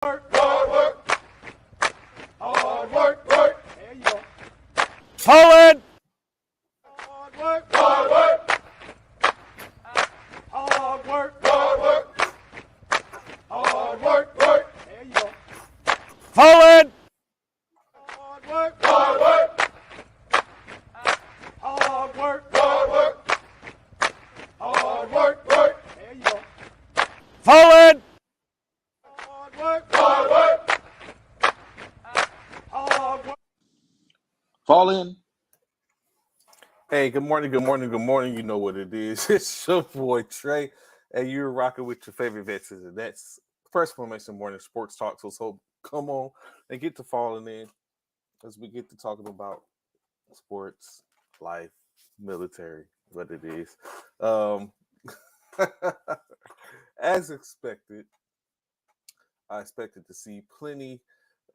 Hard work, work. There you go. Poland! Hard work, hard work. Hard work, hard work. Hard work, work. There you go. Poland! Hard work, hard work. Hard work, hard work. Hard work, work. There you go. Poland! Hard work, hard work. Hard work. Fall in. Hey, good morning, good morning, good morning. You know what it is. It's your boy Trey, and you're rocking with your favorite vets. And that's First Formation Morning Sports Talk. So come on and get to falling in as we get to talking about sports, life, military, what it is. As expected, I expected to see plenty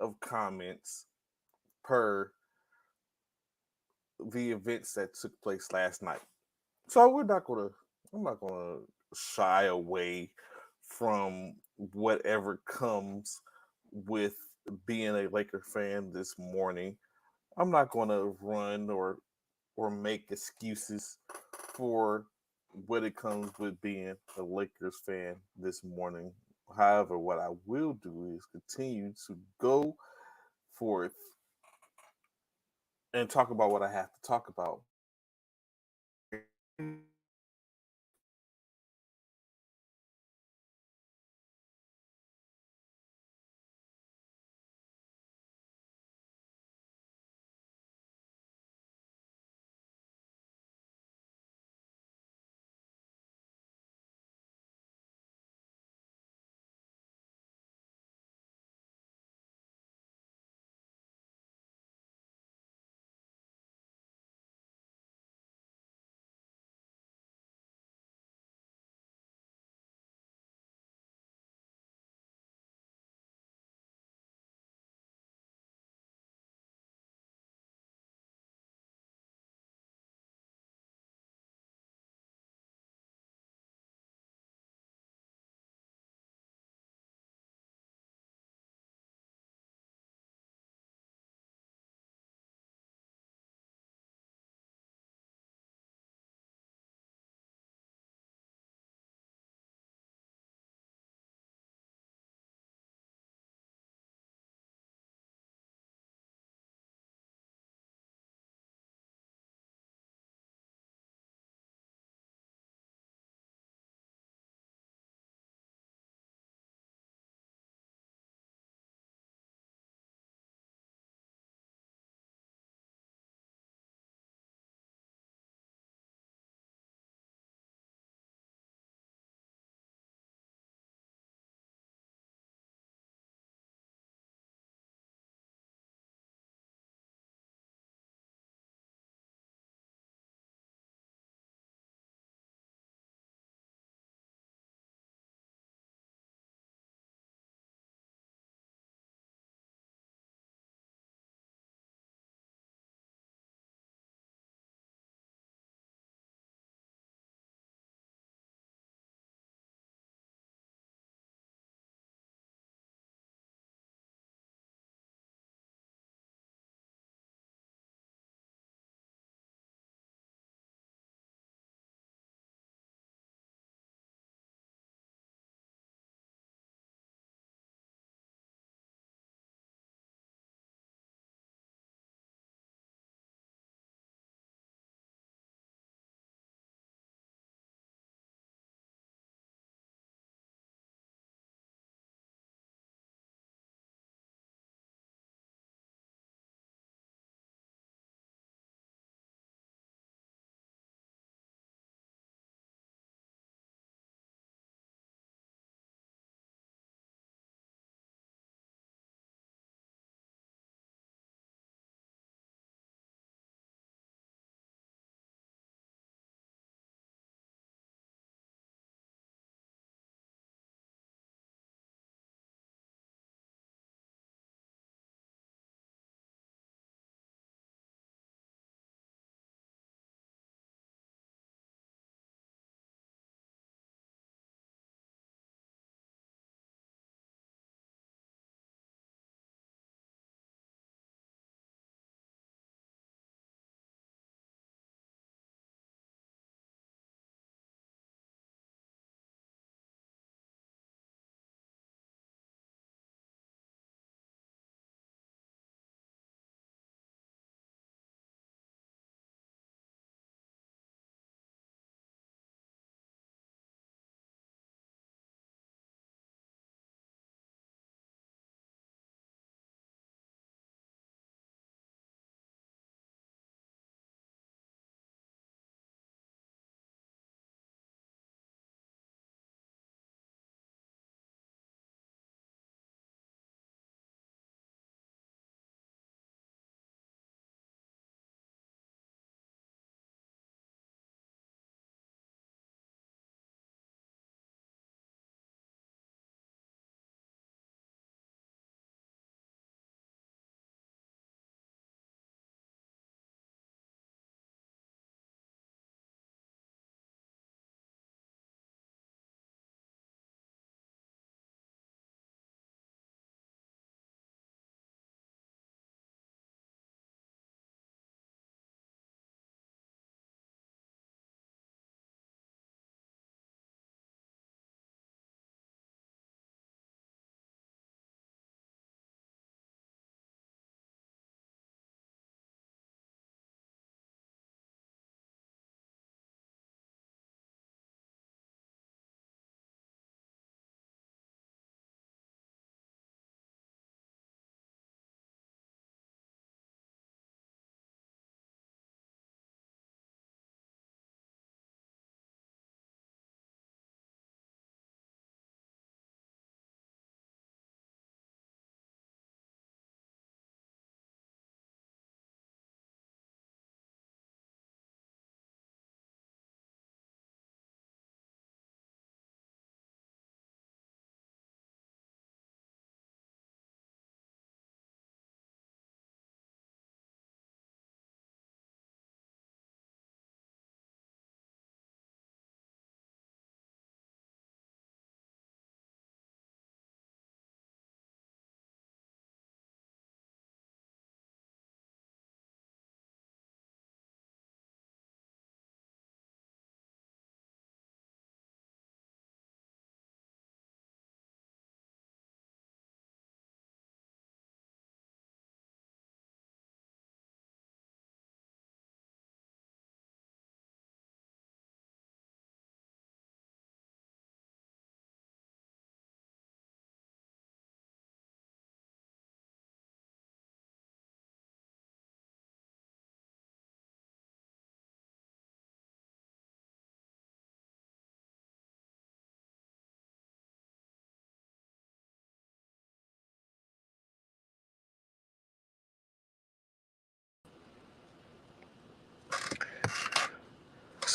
of comments per the events that took place last night. So I'm not gonna shy away from whatever comes with being a Laker fan this morning. I'm not gonna run or make excuses for what it comes with being a Lakers fan this morning. However, what I will do is continue to go forth and talk about what I have to talk about.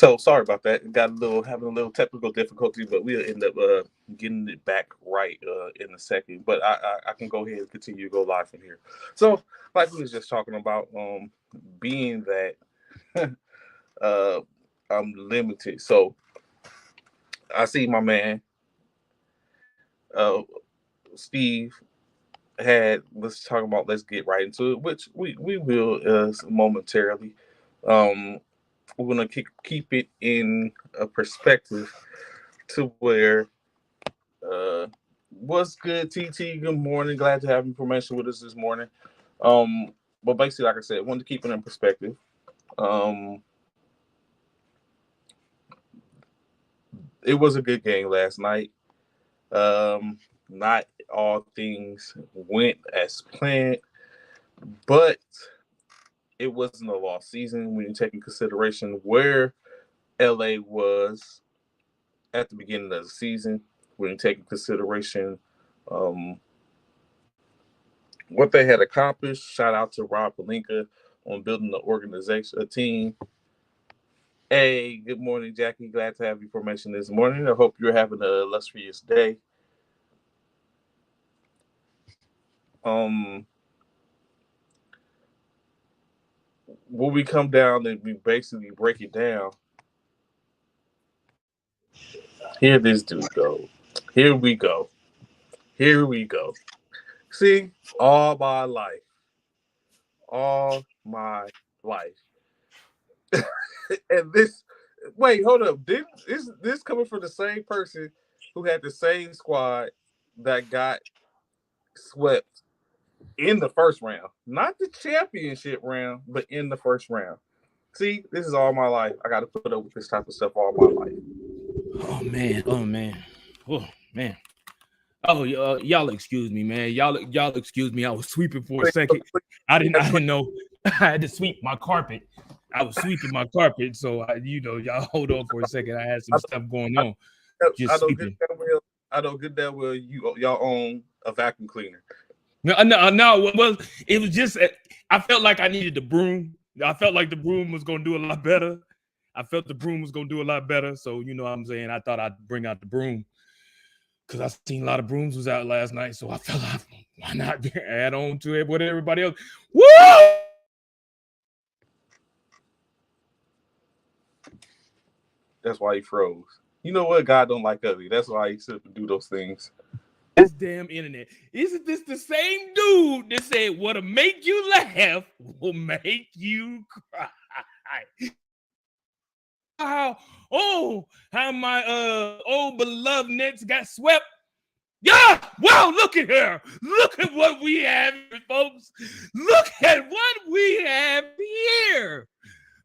So sorry about that. Having a little technical difficulty, but we'll end up getting it back right in a second. But I can go ahead and continue to go live from here. So, like we was just talking about, being that I'm limited. So I see my man Steve let's talk about, let's get right into it, which we will momentarily. We're gonna keep it in a perspective to where what's good, TT? Good morning. Glad to have information with us this morning. But basically, like I said, wanted to keep it in perspective. It was a good game last night. Not all things went as planned, but it wasn't a lost season when you take in consideration where LA was at the beginning of the season, when you take in consideration what they had accomplished. Shout out to Rob Pelinka on building the organization, a team. Hey, good morning, Jackie. Glad to have information this morning. I hope you're having an illustrious day. When we come down and we basically break it down, here this dude go. Here we go. See, all my life. And this, wait, hold up. This coming from the same person who had the same squad that got swept in the first round, not the championship round, but in the first round. See, this is all my life. I got to put up with this type of stuff all my life. Oh man. Oh, y'all excuse me, man. Y'all excuse me. I was sweeping for a second. I didn't know I had to sweep my carpet. I was sweeping my carpet, so y'all hold on for a second. I had some stuff going on. I know good that well y'all own a vacuum cleaner. No. Well, it was just I felt like I needed the broom. I felt like the broom was gonna do a lot better. So what I'm saying, I thought I'd bring out the broom because I seen a lot of brooms was out last night. So I felt like, why not add on to it what everybody else? Woo! That's why he froze. You know what? God don't like ugly. That's why he should do those things. This damn internet. Isn't this the same dude that said what'll make you laugh will make you cry? How my old beloved Nets got swept. Yeah, wow, look at her. Look at what we have, folks. Look at what we have here.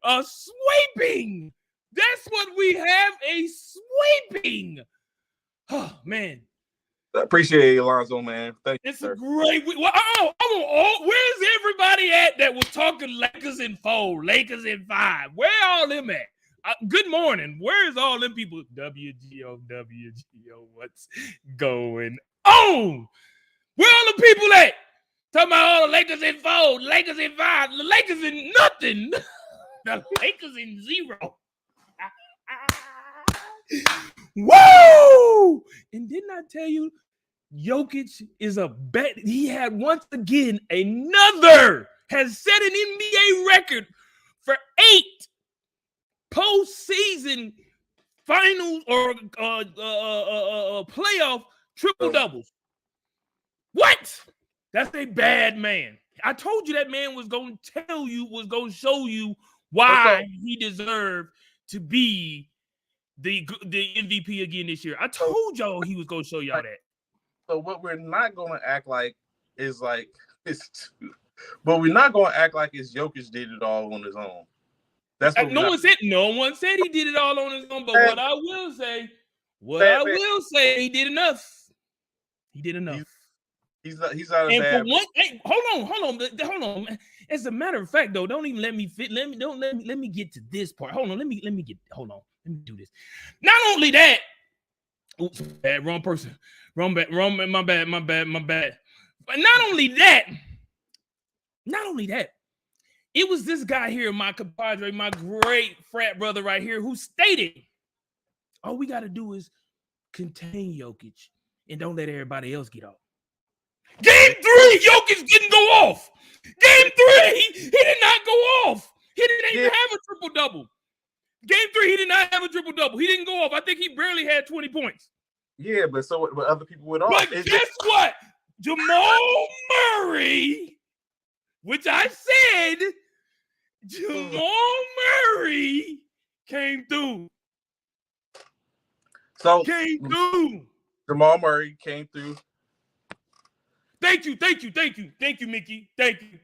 A sweeping. That's what we have, a sweeping. Oh, man. I appreciate it, Alonzo, man. Thank you, It's sir. a great week. Where's everybody at that was talking Lakers in 4, Lakers in 5? Where all them at? Good morning. Where's all them people? WGO, what's going on? Where all the people at? Talking about all the Lakers in 4, Lakers in 5, the Lakers in nothing. The Lakers in 0. Woo! And didn't I tell you, Jokic is a bet. He had once again has set an NBA record for 8 postseason finals or playoff triple doubles. What? That's a bad man. I told you that man was going to show you why he deserved to be the MVP again this year. I told y'all he was going to show y'all that. So what we're not going to act like is like but we're not going to act like it's Jokic did it all on his own. That's what no one said he did it all on his own. But what I will say, he did enough. He did enough. He's not a and bad. For one, hey, hold on. As a matter of fact, though, don't even let me fit. Let me get to this part. Hold on. Let me do this. Not only that. Oops, bad, wrong person. Wrong, my bad. But not only that, it was this guy here, my compadre, my great frat brother right here, who stated, all we got to do is contain Jokic and don't let everybody else get off. Game 3, Jokic didn't go off. Game 3, he did not go off. He didn't even have a triple-double. Game 3, he did not have a triple-double. He didn't go off. I think he barely had 20 points. Yeah, but so what other people went off. But guess what? Jamal Murray, which I said, Jamal Murray came through. So Came through. Jamal Murray came through. Thank you, Mickey. Thank you.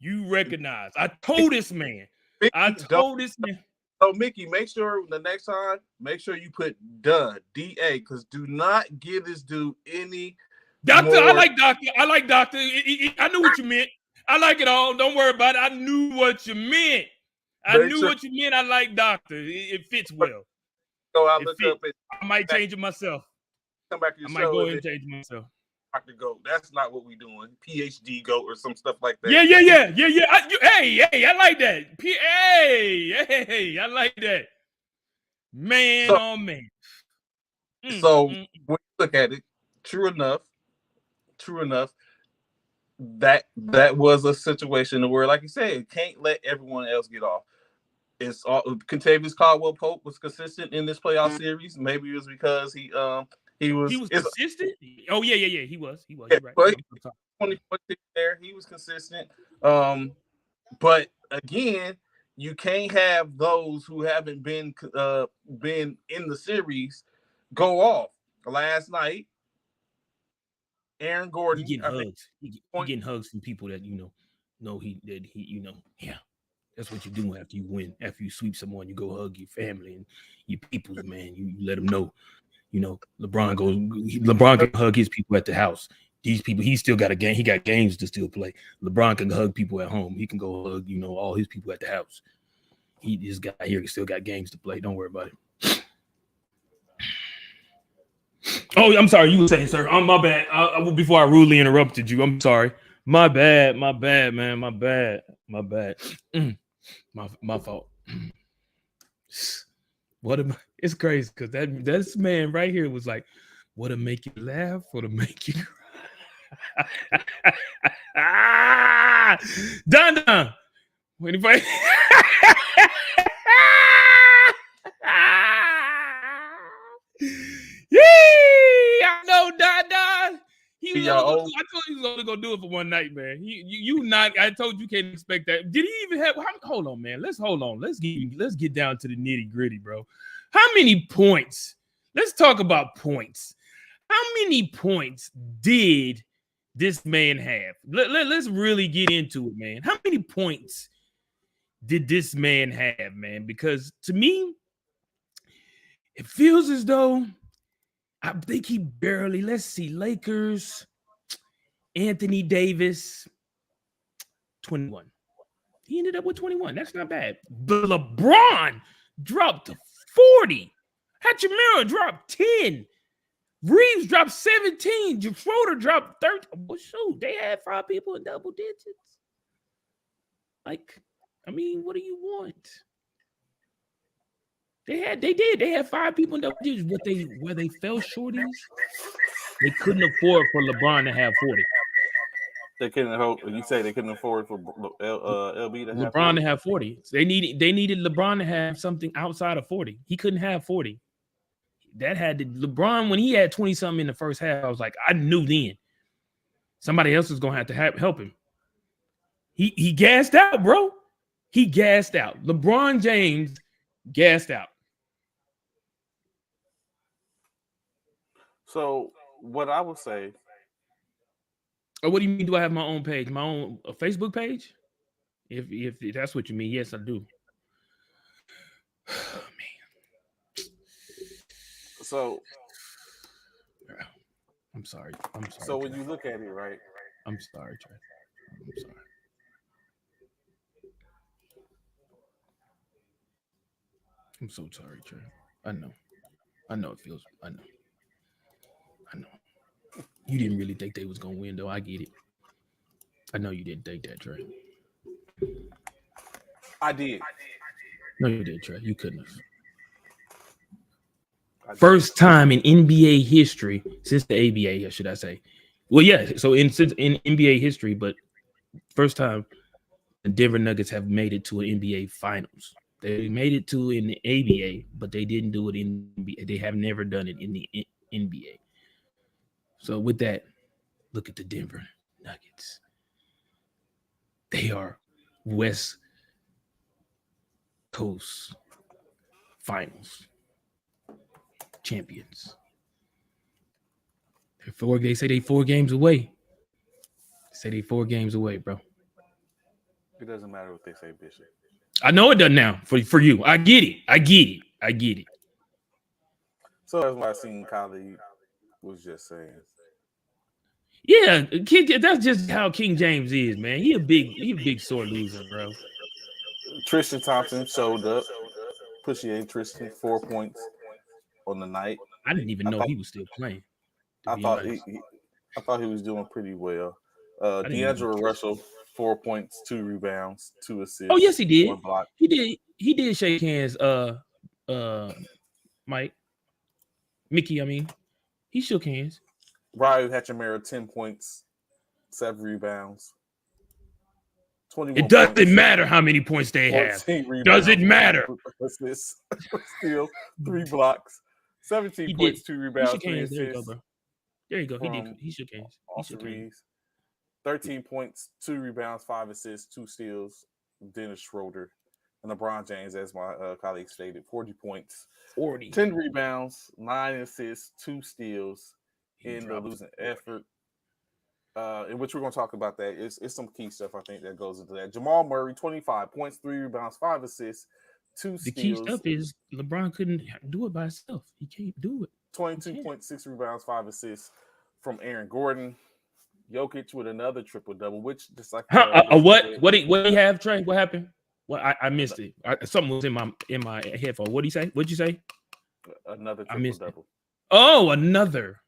You recognize. I told this man. So Mickey, make sure the next time, make sure you put DA, because do not give this dude any. Doctor, more. I like Doctor. I knew what you meant. I like it all. Don't worry about it. I knew what you meant. I like Doctor. It fits well. Go out, look up it. I might change it myself. Come back to your I might show go and change it myself. Dr. Goat. That's not what we doing. PhD Goat or some stuff like that. Yeah. I like that. Hey, I like that. Man, oh man. So when you look at it, true enough, that was a situation where, like you said, can't let everyone else get off. It's all Kentavious Caldwell-Pope was consistent in this playoff series. Maybe it was because he was consistent. Oh yeah, he was. Yeah, Right. but 20 there, he was consistent. But again, you can't have those who haven't been in the series go off. Last night, Aaron Gordon He getting hugs. He getting hugs from people that yeah. That's what you do after you win. After you sweep someone, you go hug your family and your people, man. You let them know. LeBron can hug his people at the house. These people, he still got a game. He got games to still play. LeBron can hug people at home. He can go hug, all his people at the house. This guy here still got games to play. Don't worry about it. Oh, I'm sorry. You were saying, sir. My bad. Before I rudely interrupted you, I'm sorry. My bad, man. My bad. My fault. It's crazy because that man right here was like, what'll make you laugh, what'll make you cry. Don. Anybody? I know Don. I told you he was only gonna do it for one night, man. I told you can't expect that. Did he even have? Hold on, man. Let's get down to the nitty gritty, bro. How many points? Let's talk about points. How many points did this man have? Let's really get into it, man. How many points did this man have, man? Because to me, it feels as though I think he barely. Let's see, Lakers, Anthony Davis, 21. He ended up with 21. That's not bad. But LeBron dropped 40. Hachimura dropped 10. Reeves dropped 17. Schroeder dropped 13. Well, shoot, they had 5 people in double digits. What do you want? They had 5 people in double digits. Where they fell short is they couldn't afford for LeBron to have 40. They couldn't hope. You say they couldn't afford for LB to have LeBron to have 40. They needed LeBron to have something outside of 40. He couldn't have 40. That had to LeBron when he had 20 something in the first half. I was like, I knew then somebody else was gonna have to help him. He gassed out, bro. He gassed out. LeBron James gassed out. So what I would say. Oh, what do you mean? Do I have my own page? My own Facebook page? If that's what you mean, yes, I do. Oh, man. So I'm sorry. So when you look at it, right? I'm sorry, Trey. I'm sorry. I'm so sorry, Trey. I know it feels. I know. You didn't really think they was gonna win, though. I get it. I know you didn't think that, Trey. I did. No, you didn't, Trey. You couldn't have. I did. First time in NBA history since the ABA, should I say? Well, yeah. So in NBA history, but first time the Denver Nuggets have made it to an NBA Finals. They made it to in the ABA, but they didn't do it in NBA. They have never done it in the NBA. So with that, look at the Denver Nuggets. They are West Coast Finals champions. They say they 4 games away. Say they 4 games away, bro. It doesn't matter what they say, Bishop. I know it doesn't now for you. I get it. So that's what I seen Kylie was just saying. Yeah, that's just how King James is, man. He a big sore loser, bro. Tristan Thompson showed up. Appreciate Tristan, 4 points on the night. I didn't even know he was still playing. I thought he was doing pretty well. D'Angelo Russell, 4 points, 2 rebounds, 2 assists. Oh yes, he did. 1 block. He did shake hands. Mickey. I mean, he shook hands. Ryu Hachimura, 10 points, 7 rebounds. 21 It doesn't points, matter how many points they have. Does it matter? Assists. Still 3 blocks, 17 points, 2 rebounds, 3 assists. There you go, bro. There you go. He shook hands. Austin Reeves, 13 points, 2 rebounds, 5 assists, 2 steals. Dennis Schroeder and LeBron James, as my colleague stated, 40 points, 10 rebounds, 9 assists, 2 steals in the losing effort. In which we're going to talk about that. It's some key stuff I think that goes into that. Jamal Murray, 25 points, 3 rebounds, 5 assists, 2 steals. The key stuff is LeBron couldn't do it by himself. He can't do it. 22.6 rebounds, 5 assists from Aaron Gordon. Jokic with another triple-double, which just like what he have, Trey? What happened? Well, I missed it. Something was in my headphone. What did he say? What'd you say? Another I missed triple-double. Oh, another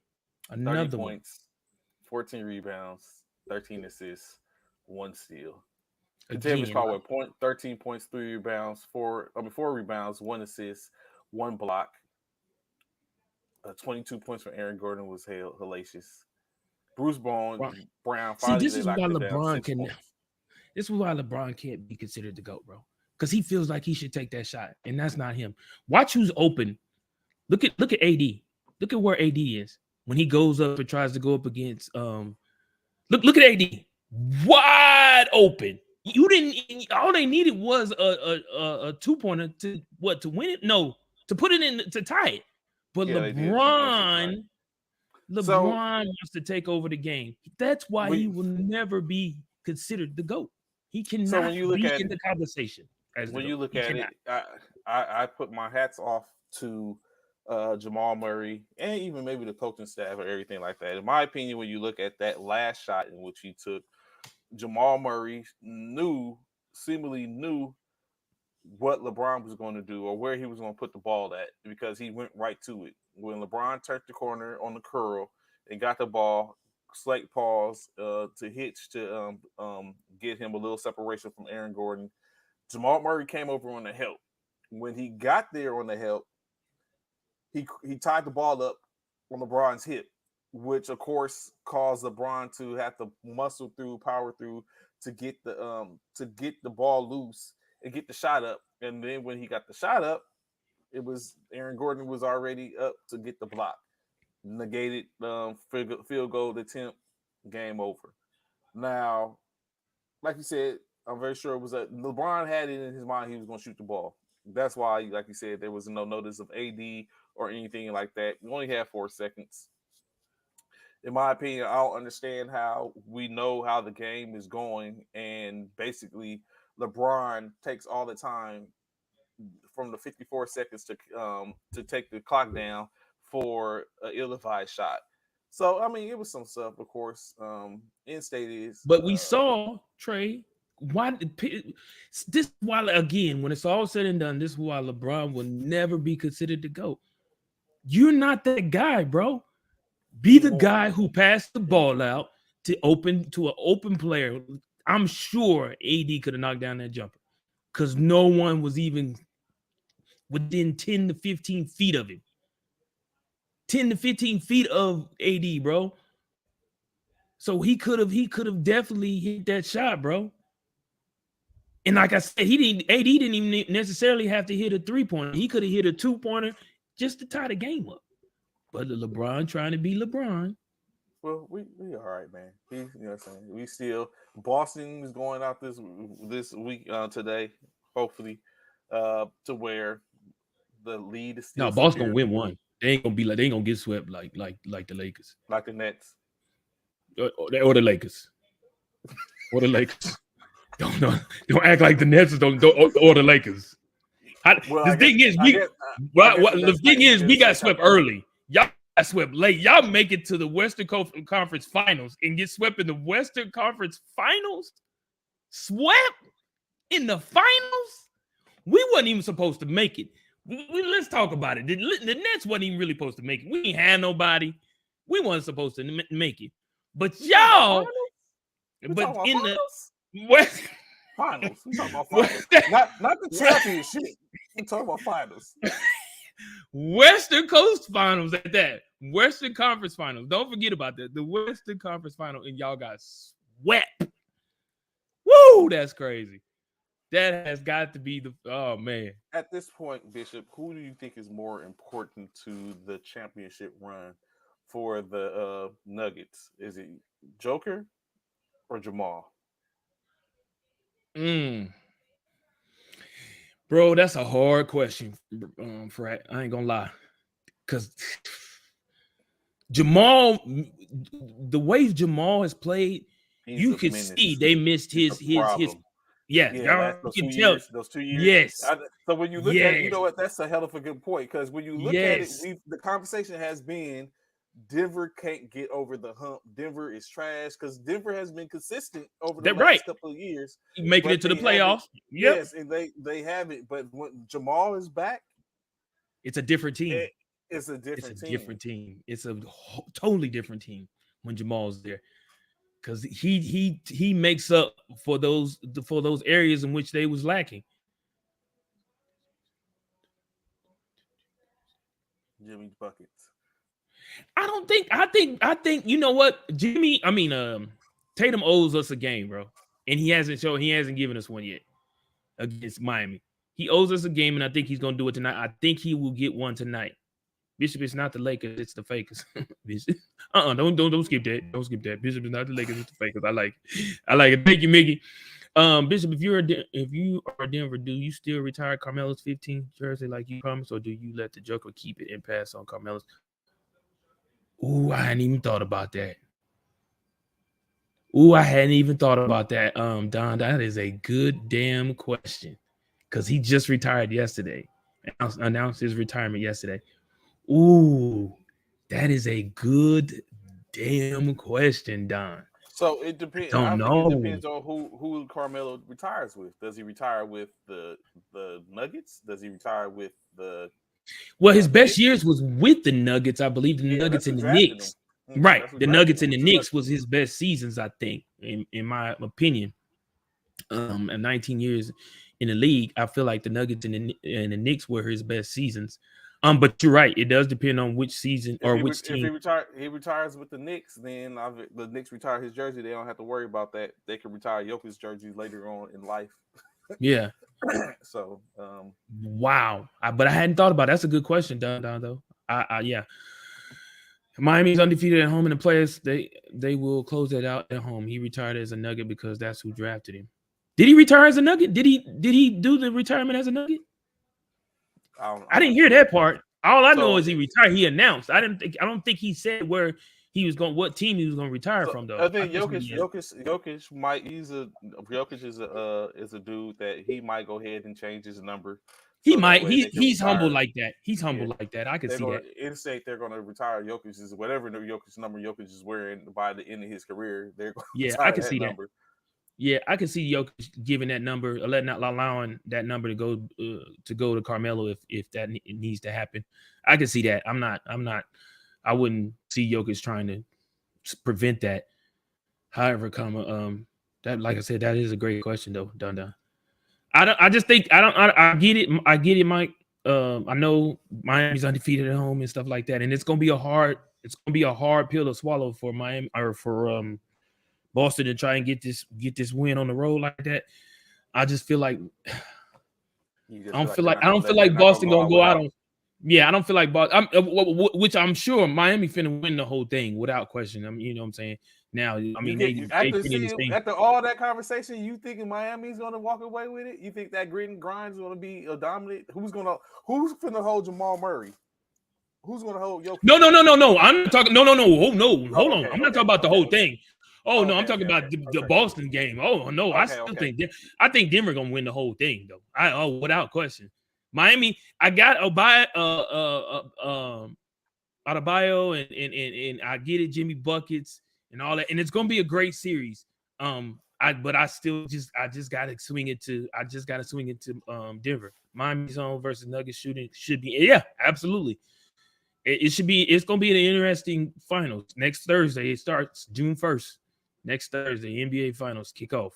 30 one. points, 14 rebounds, 13 assists, 1 steal. Davis Power 13 points, 3 rebounds, 4 rebounds, 1 assist, 1 block. 22 points from Aaron Gordon was hellacious. Bruce Brown. See, this is why LeBron can. This is why LeBron can't be considered the GOAT, bro. Because he feels like he should take that shot, and that's not him. Watch who's open. Look at AD. Look at where AD is when he goes up and tries to go up against. Look at AD, wide open. You didn't. All they needed was a 2-pointer to win it. No, to put it in to tie it. But yeah, LeBron wants to take over the game. That's why he will never be considered the GOAT. He cannot so when you look be at in the conversation. When you look at it, I put my hats off to Jamal Murray and even maybe the coaching staff or everything like that. In my opinion, when you look at that last shot in which he took, Jamal Murray seemingly knew what LeBron was going to do or where he was going to put the ball at because he went right to it. When LeBron turned the corner on the curl and got the ball, slight pause to hitch to get him a little separation from Aaron Gordon. Jamal Murray came over on the help. When he got there on the help, he tied the ball up on LeBron's hip, which of course caused LeBron to have to power through to get the ball loose and get the shot up. And then when he got the shot up, it was Aaron Gordon was already up to get the block. Negated field goal attempt, game over. Now, like you said, I'm very sure it was LeBron had it in his mind he was going to shoot the ball. That's why, like you said, there was no notice of AD or anything like that. We only had 4 seconds. In my opinion, I don't understand how we know how the game is going, and basically LeBron takes all the time from the 54 seconds to take the clock down for an ill-advised shot. So, I mean, it was some stuff, of course. In-state is. But we saw, Trey, this while again, when it's all said and done, this is why LeBron will never be considered the GOAT. You're not that guy, bro. Be the guy who passed the ball out to an open player. I'm sure AD could have knocked down that jumper because no one was even within 10 to 15 feet of him. 10 to 15 feet of AD, bro. So he could have definitely hit that shot, bro. And like I said, AD didn't even necessarily have to hit a 3-pointer. He could have hit a 2-pointer just to tie the game up. But LeBron trying to be LeBron. Well, we all right, man. You know what I'm saying? We still Boston is going out this week today, hopefully, to where the lead is still. No, Boston gonna win one. They ain't gonna get swept like the Lakers, like the Nets, or the Lakers, or the Lakers. Don't act like the Nets don't or the Lakers. The thing is, we got swept early. Y'all got swept late. Y'all make it to the Western Conference Finals and get swept in the Western Conference Finals. Swept in the finals. We wasn't even supposed to make it. Let's talk about it. The Nets wasn't even really supposed to make it. We ain't had nobody. We wasn't supposed to make it. But y'all, but in the West finals, we talking about finals, not the championship. We talking about finals. Western Coast Finals at that. Western Conference Finals. Don't forget about that. The Western Conference Final, and y'all got swept. Woo, that's crazy. That has got to be oh man. At this point, Bishop, who do you think is more important to the championship run for the Nuggets? Is it Joker or Jamal? Bro, that's a hard question, Frat. I ain't gonna lie. Because Jamal, the way Jamal has played, you can see they missed his y'all can tell those 2 years. Yes. So when you look at it, you know what? That's a hell of a good point. Because when you look at it, the conversation has been Denver can't get over the hump. Denver is trash because Denver has been consistent over the last couple of years, making it to the playoffs. Yes, and they have it. But when Jamal is back, it's a different team. It's a different team. It's a totally different team when Jamal's there. Because he makes up for those areas in which they was lacking. Jimmy buckets. I think you know what, Tatum owes us a game, bro, and he hasn't given us one yet against Miami. He owes us a game, and I think he's gonna do it tonight. I think he will get one tonight. Bishop, it's not the Lakers, it's the Fakers. Bishop. Don't skip that. Don't skip that. Bishop is not the Lakers, it's the Fakers. I like it. Thank you, Mickey. Bishop, if you are Denver, do you still retire Carmelo's 15 jersey like you promised, or do you let the Joker keep it and pass on Carmelo's? Ooh, I hadn't even thought about that. Don, that is a good damn question. Because he just retired yesterday. Announced his retirement yesterday. Ooh, that is a good damn question, Don. So it depends. I think it depends on who Carmelo retires with. Does he retire with the Nuggets? Does he retire with the? Well, his best years was with the Nuggets. I believe the Nuggets and the Knicks. Right, the Nuggets and the Knicks was his best seasons, I think, in my opinion. And 19 years in the league, I feel like the Nuggets and the Knicks were his best seasons. But you're right. It does depend on which season or which team. If he retires with the Knicks, then the Knicks retire his jersey. They don't have to worry about that. They can retire Jokic's jersey later on in life. Yeah. So, wow. But I hadn't thought about it. That's a good question, Don. Though. Yeah. Miami's undefeated at home in the playoffs. They will close that out at home. He retired as a Nugget because that's who drafted him. Did he retire as a Nugget? Did he do the retirement as a Nugget? I didn't hear that part. All I know is he retired. He announced. I don't think he said where he was going, what team he was going to retire from, though. I think Jokic might. Jokic is a dude that he might go ahead and change his number. He might. He's humble like that. He's humble like that. I can see that. Instate they're going to retire Jokic's whatever Jokic's number Jokic is wearing by the end of his career. They're going to retire I can see number. That. Yeah, I can see Jokic giving that number, allowing that number to go to Carmelo if that needs to happen. I can see that. I'm not I wouldn't see Jokic trying to prevent that. However, that, like I said, that is a great question though, Dun. I just think I get it, Mike. I know Miami's undefeated at home and stuff like that, and it's gonna be a hard pill to swallow for Miami or for Boston to try and get this win on the road like that. I just feel like I don't feel like Boston gonna go out on. Yeah, I don't feel like Boston. Which I'm sure Miami finna win the whole thing without question. I mean, you know what I'm saying. Now, I mean, after all that conversation, you thinking Miami's gonna walk away with it? You think that grit and grind is gonna be a dominant? Who's gonna hold Jamal Murray? Who's gonna hold Jokic? No. I'm not talking. No. Hold on. I'm not talking about the whole thing. Oh no, I'm talking about the Boston game. Oh no, I think Denver gonna win the whole thing though. Without question. Miami, I got Adebayo and I get it, Jimmy buckets and all that, and it's gonna be a great series. But I just gotta swing it to Denver. Miami's home versus Nuggets shooting should be, yeah, absolutely. It's gonna be an interesting finals next Thursday. It starts June 1st. Next Thursday, NBA finals kick off.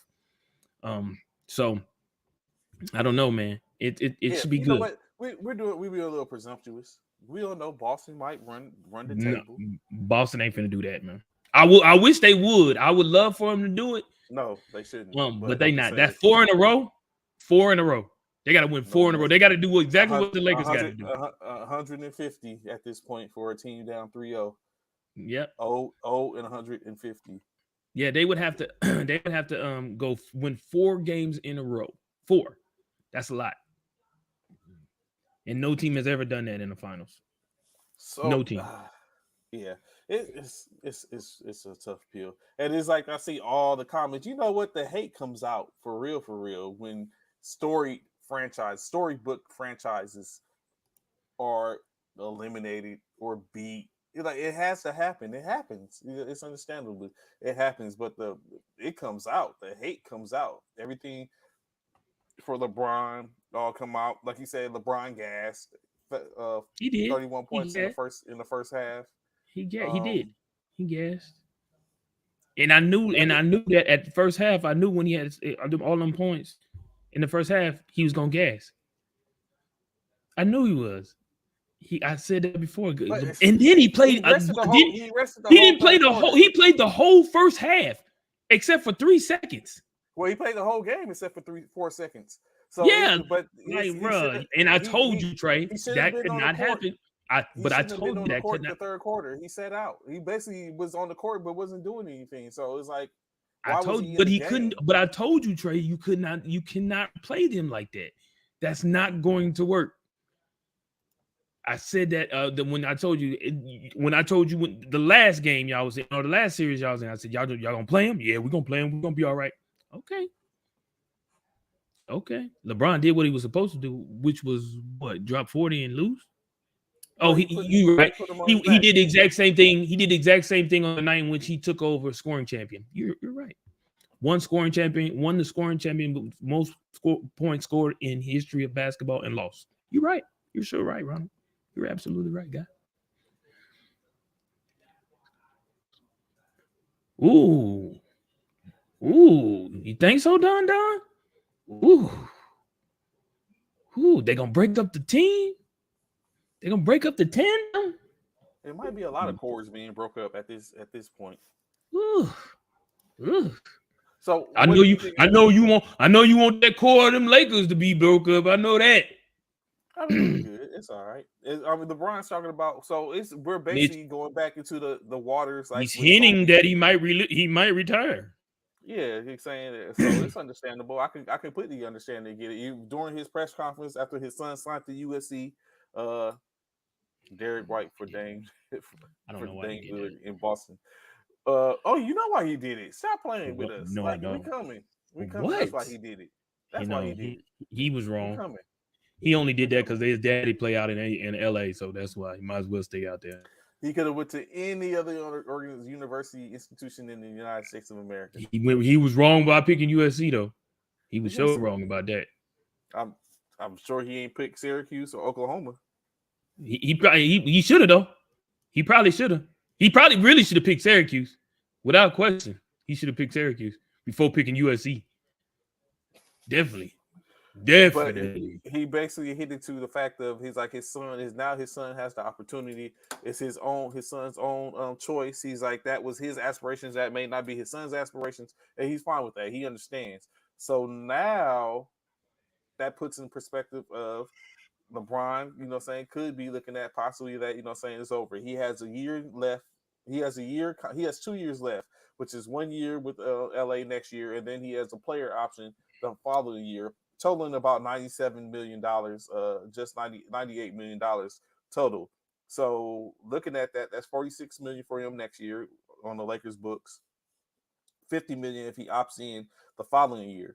So I don't know, man. It should be good. What? We be a little presumptuous. We don't know Boston might run the table. No, Boston ain't finna do that, man. I wish they would. I would love for them to do it. No, they shouldn't. But they not. That's 4 in a row. 4 in a row. They got to win 4 in a row. They got to do exactly what the Lakers got to do. 150 at this point for a team down 3-0. Yep. 0 and 150. Yeah, they would have to. They would have to go win 4 games in a row. 4. That's a lot. And no team has ever done that in the finals. So, no team. Yeah, it's a tough pill. And it's like I see all the comments. You know what? The hate comes out for real when storybook franchises are eliminated or beat. Like it has to happen. It happens. It's understandable. It happens, but it comes out. The hate comes out. Everything for LeBron all come out. Like you said, LeBron gassed. He did 31 points in the first half. He did. He gassed. And I knew that at the first half. I knew when he had all them points in the first half, he was gonna gas. I knew he was. I said that before, and then he played. He played the whole first half, except for 3 seconds. Well, he played the whole game except for 4 seconds. So yeah, and I told you, Trey, that could not happen. I told you that could not. The third quarter, he sat out. He basically was on the court but wasn't doing anything. So it's like I told you, but he couldn't. But I told you, Trey, you cannot play them like that. That's not going to work. I said that when I told you the last game y'all was in, or the last series y'all was in, I said y'all gonna play him? Yeah, we're gonna play him. We're gonna be all right. Okay. LeBron did what he was supposed to do, which was what, drop 40 and lose. Oh, you right. He did the exact same thing. He did the exact same thing on the night in which he took over scoring champion. You're right. Won the scoring champion with most points scored in history of basketball and lost. You're right. You're sure right, Ronald. You're absolutely right, guy. Ooh, you think so, Don? Ooh, they gonna break up the team. They gonna break up the tandem. There might be a lot of cores being broke up at this point. Ooh. So I know you want that core of them Lakers to be broke up. I know that. I mean, good. It's all right. LeBron's talking about, so we're basically going back into the waters. Like he's hinting that he might retire. Yeah, he's saying that. So it's understandable. I can completely understand and get it. During his press conference after his son signed to USC, Derek White for Dame. I don't know why he did it in Boston. You know why he did it? Stop playing with us. No, I don't. We coming. What? That's why he did it. Why he did it. He was wrong. He only did that because his daddy play out in LA, so that's why he might as well stay out there. He could have went to any other university institution in the United States of America. He was wrong by picking USC though. He was so wrong about that. I'm sure he ain't picked Syracuse or Oklahoma. He should have though. He probably should have. He probably really should have picked Syracuse, without question. He should have picked Syracuse before picking USC. Definitely. But he basically hit it to the fact of his son has the opportunity. It's his son's own choice. He's like, that was his aspirations. That may not be his son's aspirations, and he's fine with that. He understands. So now that puts in perspective of LeBron, could be looking at possibly that, it's over. He has a year left. He has 2 years left, which is 1 year with LA next year, and then he has a player option the following year, totaling about $97 million, just $98 million total. So looking at that, that's $46 million for him next year on the Lakers books. $50 million if he opts in the following year.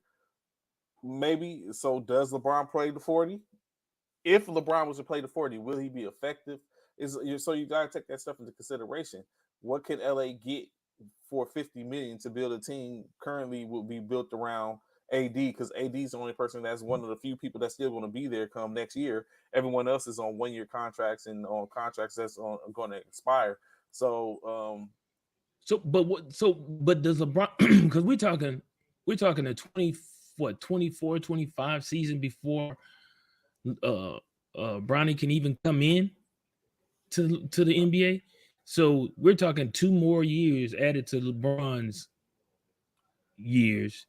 Maybe. So does LeBron play the 40? If LeBron was to play the 40, will he be effective? So you got to take that stuff into consideration. What can LA get for $50 million to build a team? Currently will be built around AD, because AD is the only person that's one of the few people that's still going to be there come next year. Everyone else is on 1 year contracts and on contracts that's going to expire. So but does LeBron, because we're talking a 24, 25 season before Bronny can even come in to the NBA. So we're talking 2 more years added to LeBron's years.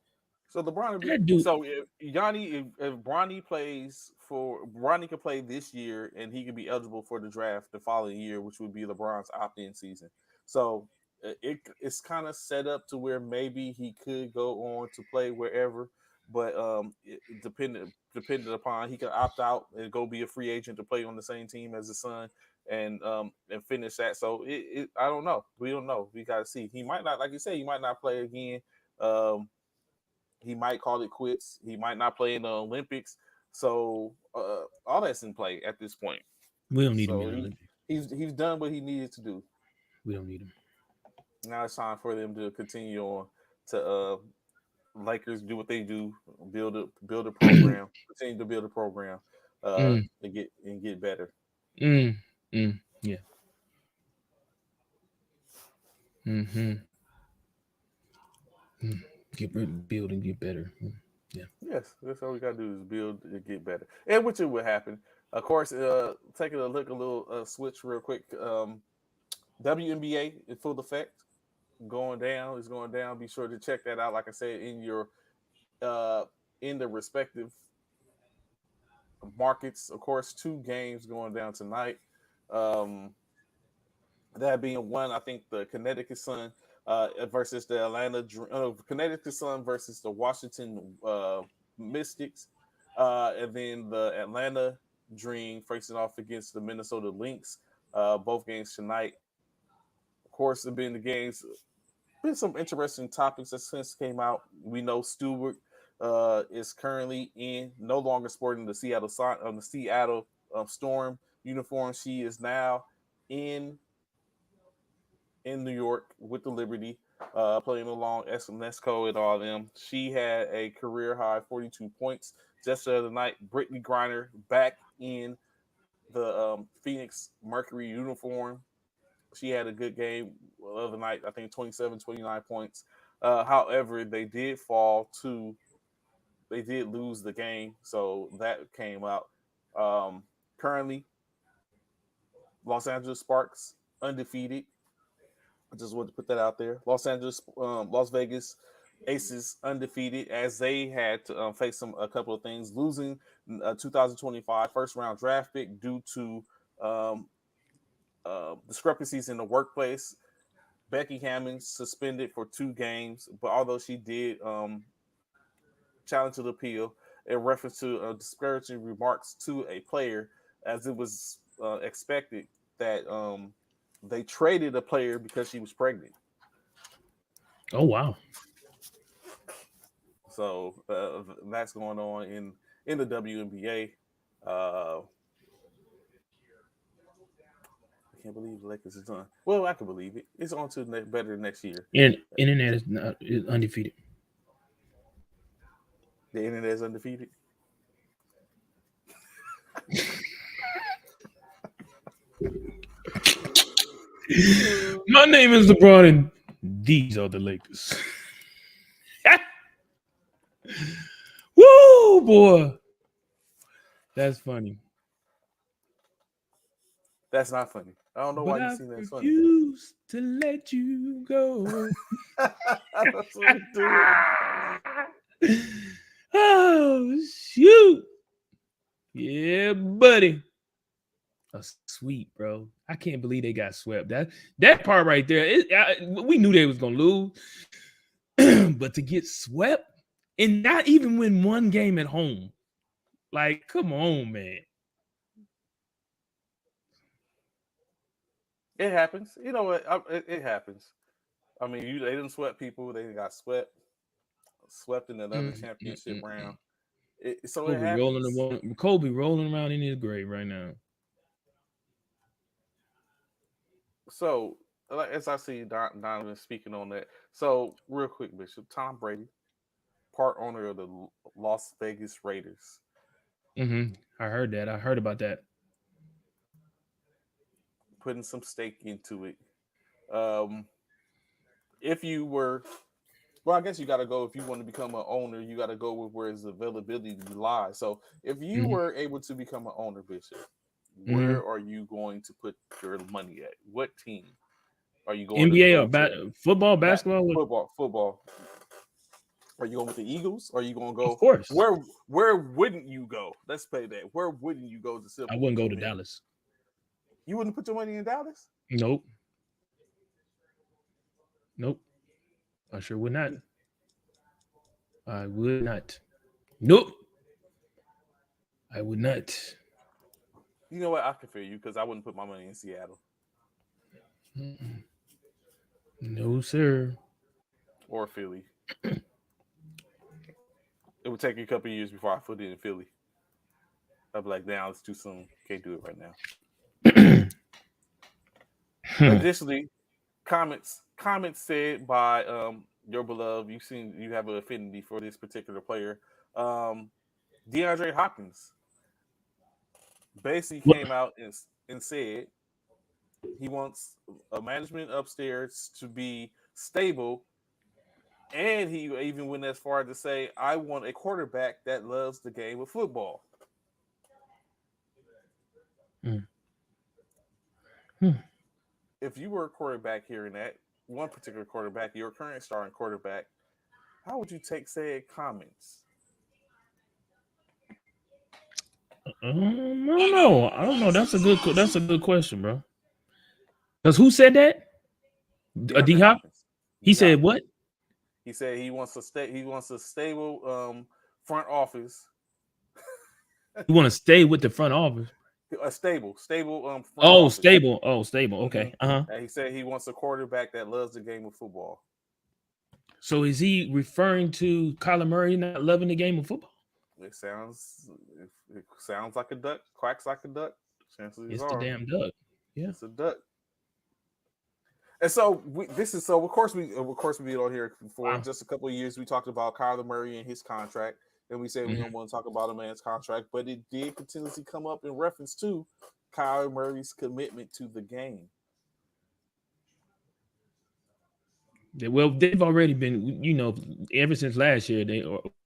So LeBron if Bronny plays Bronny can play this year, and he could be eligible for the draft the following year, which would be LeBron's opt-in season. So it's kind of set up to where maybe he could go on to play wherever, but dependent upon, he can opt out and go be a free agent to play on the same team as his son and finish that. So I don't know. We don't know. We got to see. He might not, like you said, he might not play again. He might call it quits. He might not play in the Olympics. So all that's in play at this point. We don't need him in the Olympics. He's done what he needed to do. We don't need him. Now it's time for them to continue on to Lakers do what they do, build a program, continue to build a program, and get better. Yeah. Build and get better. Yeah. Yes, that's all we gotta do is build and get better, and which it will happen. Of course, taking a little switch real quick. WNBA in full effect, going down. It's going down. Be sure to check that out. Like I said, in your in the respective markets. Of course, 2 games going down tonight. That being one, I think the Connecticut Sun versus the Connecticut Sun versus the Washington Mystics, and then the Atlanta Dream facing off against the Minnesota Lynx. Both games tonight. Of course, there been the games. Been some interesting topics that since came out. We know Stewart is currently no longer sporting the Seattle Storm uniform. She is now in New York with the Liberty, playing along Esco and all of them. She had a career high 42 points just the other night. Brittany Griner back in the Phoenix Mercury uniform. She had a good game the other night, I think 27, 29 points. However, they did lose the game, so that came out. Currently, Los Angeles Sparks undefeated. I just wanted to put that out there. Las Vegas Aces undefeated, as they had to face a couple of things, losing 2025 first round draft pick due to discrepancies in the workplace. Becky Hammon suspended for 2 games, but although she did challenge an appeal in reference to disparaging remarks to a player, as it was expected that they traded a player because she was pregnant. Oh, wow. So that's going on in the WNBA. I can't believe the Lakers is done. Well, I can believe it. It's on to better next year. And internet is undefeated. The internet is undefeated. My name is LeBron, and these are the Lakers. Woo, boy. That's funny. That's not funny. I don't know But why you I think that's funny. refuse to let you go. That's what we do. Oh, shoot. Yeah, buddy. Sweet, bro. I can't believe they got swept. That part right there, we knew they was gonna lose, but to get swept and not even win one game at home, like, come on, man. It happens. You know what? It happens. I mean, they didn't sweat people. They got swept in another championship round. So it happens. Kobe rolling around in his grave right now. So, as I see Donovan speaking on that. So, real quick, Bishop, Tom Brady, part owner of the Las Vegas Raiders. Mm-hmm. I heard that. I heard about that. Putting some stake into it. If you were, well, I guess you got to go. If you want to become an owner, you got to go with where his availability lies. So, if you were able to become an owner, Bishop, where are you going to put your money at? What team are you going? NBA or football, basketball? Football. Are you going with the Eagles? Or are you going to go? Of course. Where wouldn't you go? Let's play that. Where wouldn't you go to? I wouldn't go to Dallas. You wouldn't put your money in Dallas? Nope. I sure would not. I would not. Nope. I would not. You know what? I can feel you because I wouldn't put my money in Seattle. No, sir. Or Philly. It would take a couple of years before I put it in Philly. I'd be like, now it's too soon. Can't do it right now. Additionally, comments said by your beloved, you have an affinity for this particular player. DeAndre Hopkins basically came out and said he wants a management upstairs to be stable. And he even went as far as to say, I want a quarterback that loves the game of football. If you were a quarterback hearing that, one particular quarterback, your current starting quarterback, how would you take said comments? I don't know. That's a good question, bro. Because who said that? D-Hop? He said what? He said he wants a stable front office. You want to stay with the front office? A stable front office. Stable. Oh, stable. Okay. Uh-huh. And he said he wants a quarterback that loves the game of football. So is he referring to Kyler Murray not loving the game of football? It sounds like a duck, quacks like a duck. It's the damn duck. Yeah. It's a duck. And so of course we on here for just a couple of years. We talked about Kyler Murray and his contract, and we said we don't want to talk about a man's contract, but it did continuously come up in reference to Kyler Murray's commitment to the game. Well, they've already been, ever since last year.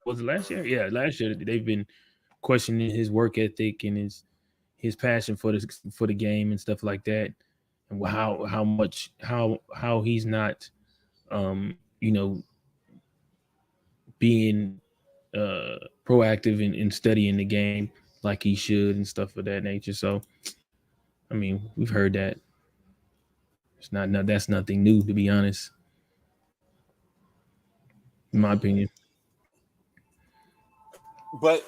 Was it last year? Yeah, last year they've been questioning his work ethic and his passion for the game and stuff like that. And how he's not, being proactive in studying the game like he should and stuff of that nature. So, I mean, we've heard that. That's nothing new, to be honest, in my opinion. But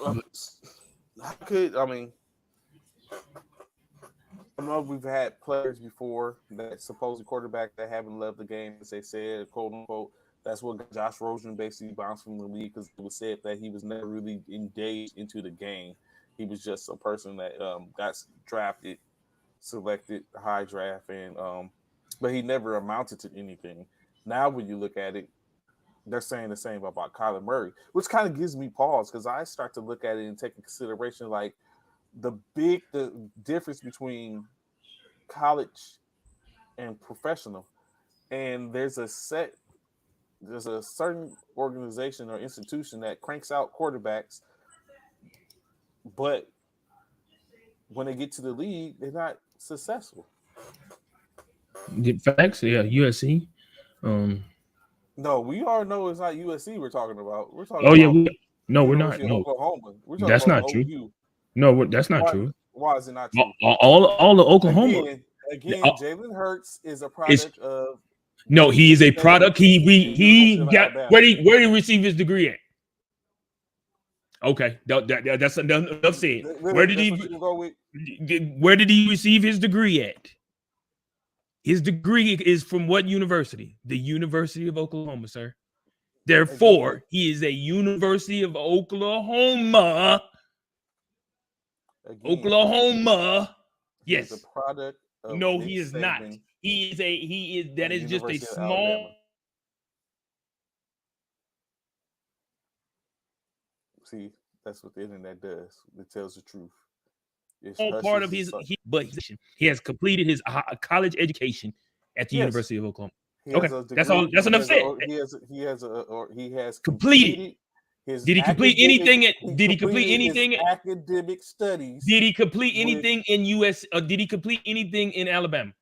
I know we've had players before that supposed quarterback that haven't loved the game, as they said, quote unquote. That's what Josh Rosen basically bounced from the league because it was said that he was never really engaged into the game. He was just a person that got drafted, selected, high draft, and but he never amounted to anything. Now, when you look at it, they're saying the same about Kyler Murray, which kind of gives me pause because I start to look at it and take in consideration like the difference between college and professional. And there's a certain organization or institution that cranks out quarterbacks, but when they get to the league, they're not successful. Facts, yeah, USC. No, we all know it's not USC we're talking about. We're talking Oh about yeah, we're not. University of No, Oklahoma. We're talking that's about not true. OU. No, that's not Why, true. Why is it not true? All the Oklahoma. Again, all- Jalen Hurts is a product of. No, he is a product. He University of got Alabama. where did he receive his degree at? Okay, that's enough said. Where did he receive his degree at? His degree is from what university? The University of Oklahoma, sir. Therefore, he is a University of Oklahoma. Again, Oklahoma. Yes. He's a product of No, Nick he is Saban not. He is that and is just a University of small Alabama. See, that's what the internet does. It tells the truth. part of his but he has completed his college education at the University of Oklahoma. Okay, that's all. That's enough said. He has completed his. Did he complete anything at? Did he complete anything at academic studies? Did he complete anything in US? Or did he complete anything in Alabama?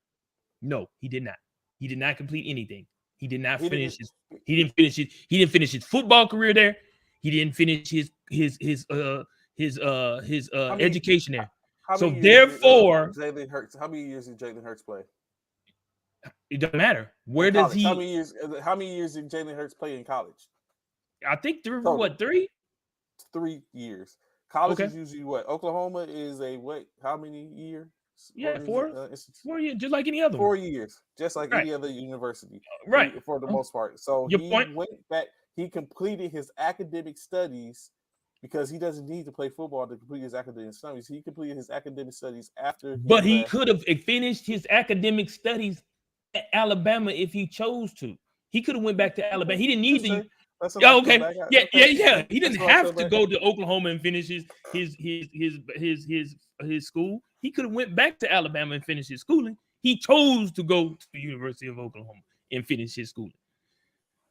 No, he did not. He did not complete anything. He did not finish his. He didn't finish it. He didn't finish his football career there. He didn't finish his education there. So therefore, Jalen Hurts. How many years did Jalen Hurts play? It doesn't matter. Where does he? How many years did Jalen Hurts play in college? I think three. Total. What 3? 3 years. College is usually what? Oklahoma is a what? How many years? Yeah, 4. 4 years, just like any other. 4 years, just like any other university. Right. For the most part. So Your he point? went back. He completed his academic studies because he doesn't need to play football to complete his academic studies. He completed his academic studies after. But he could have finished his academic studies at Alabama if he chose to. He could have went back to Alabama. He didn't need to. Yeah, okay. Yeah. He didn't have to go to Oklahoma and finish his school. He could have went back to Alabama and finished his schooling. He chose to go to the University of Oklahoma and finish his schooling.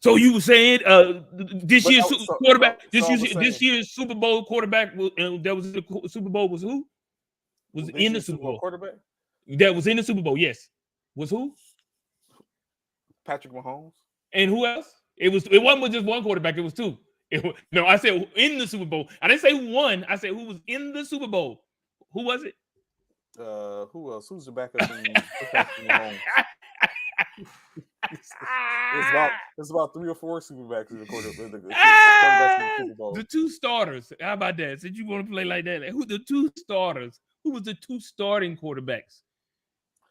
So you were saying this year's quarterback, this year's Super Bowl quarterback that was in the Super Bowl was who? Was in the Super Bowl quarterback? That was in the Super Bowl, yes. Was who? Patrick Mahomes. And who else? It wasn't just one quarterback, it was 2. No, I said in the Super Bowl. I didn't say one. I said who was in the Super Bowl. Who was it? Who else? Who's the backup in Mahomes? It's about 3 or 4 Superbacks in the quarterback. The 2 starters. How about that? Since you want to play like that, who the 2 starters? Who was the 2 starting quarterbacks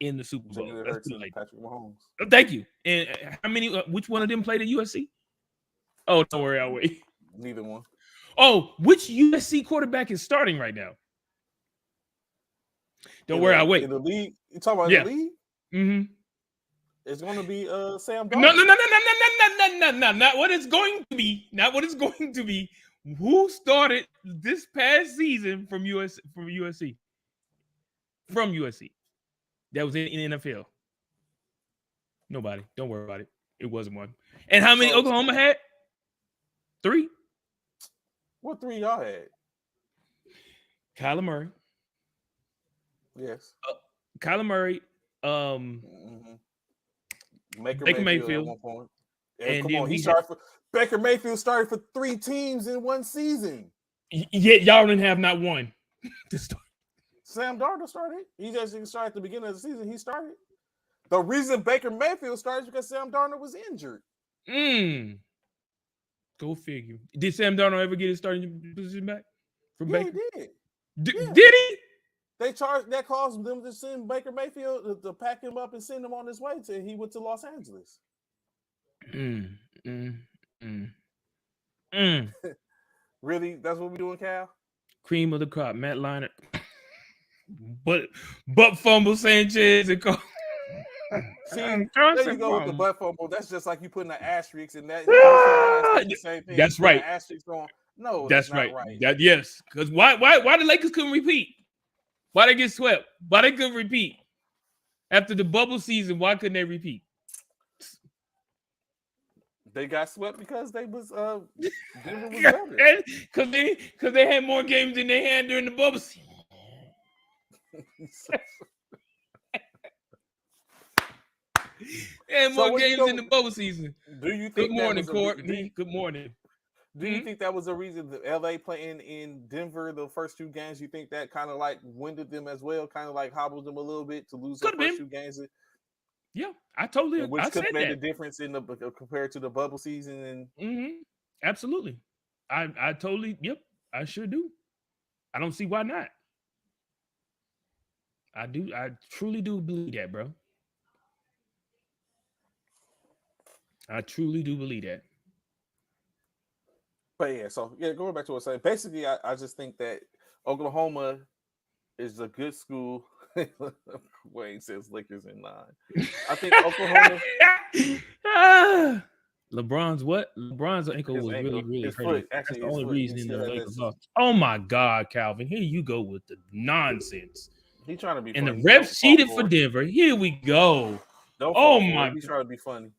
in the Super Bowl? Patrick Mahomes. Oh, thank you. And how many? Which one of them played at USC? Oh, don't worry, I'll wait. Neither one. Oh, which USC quarterback is starting right now? Don't worry, I'll wait. In the league, you talking about the league? Mm-hmm. It's going to be Sam Darnold. No. Not what it's going to be. Not what it's going to be. Who started this past season from USC? From USC. That was in NFL. Nobody. Don't worry about it. It wasn't one. And how many Oklahoma had? 3. What 3 y'all had? Kyler Murray. Yes. Kyler Murray. Baker Mayfield. At one point. And come on, Baker Mayfield started for 3 teams in one season. Yet y'all didn't have not one to start. Sam Darnold started. He just didn't start at the beginning of the season. He started. The reason Baker Mayfield started is because Sam Darnold was injured. Go figure. Did Sam Darnold ever get his starting position back from Baker? He did. Did he? That caused them to send Baker Mayfield to pack him up and send him on his way till he went to Los Angeles. Really? That's what we doing, Cal? Cream of the crop, Matt Leinart. But fumble Sanchez and call. See, there you go with the butt fumble. That's just like you putting an asterisk in that. Same thing. That's right. Asterisk on. No, that's right. Yes, because why the Lakers couldn't repeat? Why they get swept? Why they couldn't repeat? After the bubble season, why couldn't they repeat? They got swept because they was Denver was better. Because they had more games than they had during the bubble season. They had more games in the bubble season. Do you think Good morning, Courtney. Good morning. Do you think that was a reason that LA playing in Denver the first 2 games? You think that kind of like winded them as well, kind of like hobbled them a little bit to lose the first 2 games? Yeah, I totally. Which I could said make that. a difference in the compared to the bubble season. And Absolutely, I totally. Yep, I sure do. I don't see why not. I do. I truly do believe that, bro. I truly do believe that. But yeah, so yeah, going back to what I was saying, basically, I just think that Oklahoma is a good school. Wayne says Lakers in 9. I think Oklahoma. LeBron's what? LeBron's ankle was really his hurting. foot, actually, that's the only reason the Lakers this. lost. Oh my God, Calvin! Here you go with the nonsense. He's trying to be. And funny. the refs cheated for Denver. Here we go. Oh my! He's trying to be funny.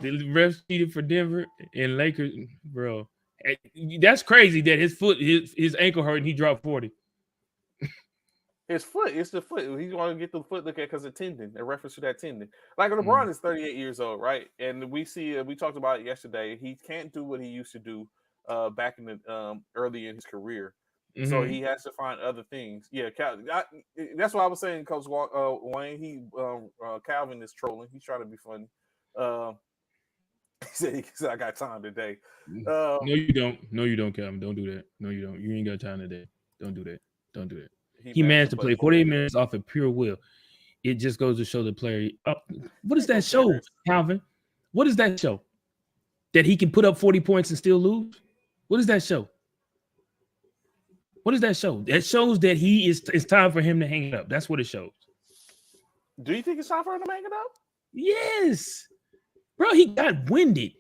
The refs cheated for Denver and Lakers, bro. That's crazy that his ankle hurt and he dropped 40. His foot, it's the foot. He's going to get the foot look at because of tendon, a reference to that tendon. Like LeBron is 38 years old, right? And we talked about it yesterday. He can't do what he used to do back in the early in his career. So he has to find other things. Yeah, that's why I was saying, Coach Wayne. Calvin is trolling. He's trying to be funny. He said, "I got time today." No, you don't. No, you don't, Calvin. Don't do that. No, you don't. You ain't got time today. Don't do that. Don't do that. He managed to play 48 minutes off of pure will. It just goes to show the player. What does that show, Calvin? What does that show? That he can put up 40 points and still lose? What does that show? What does that show? That shows that it's time for him to hang it up. That's what it shows. Do you think it's time for him to hang it up? Yes. Bro, he got winded.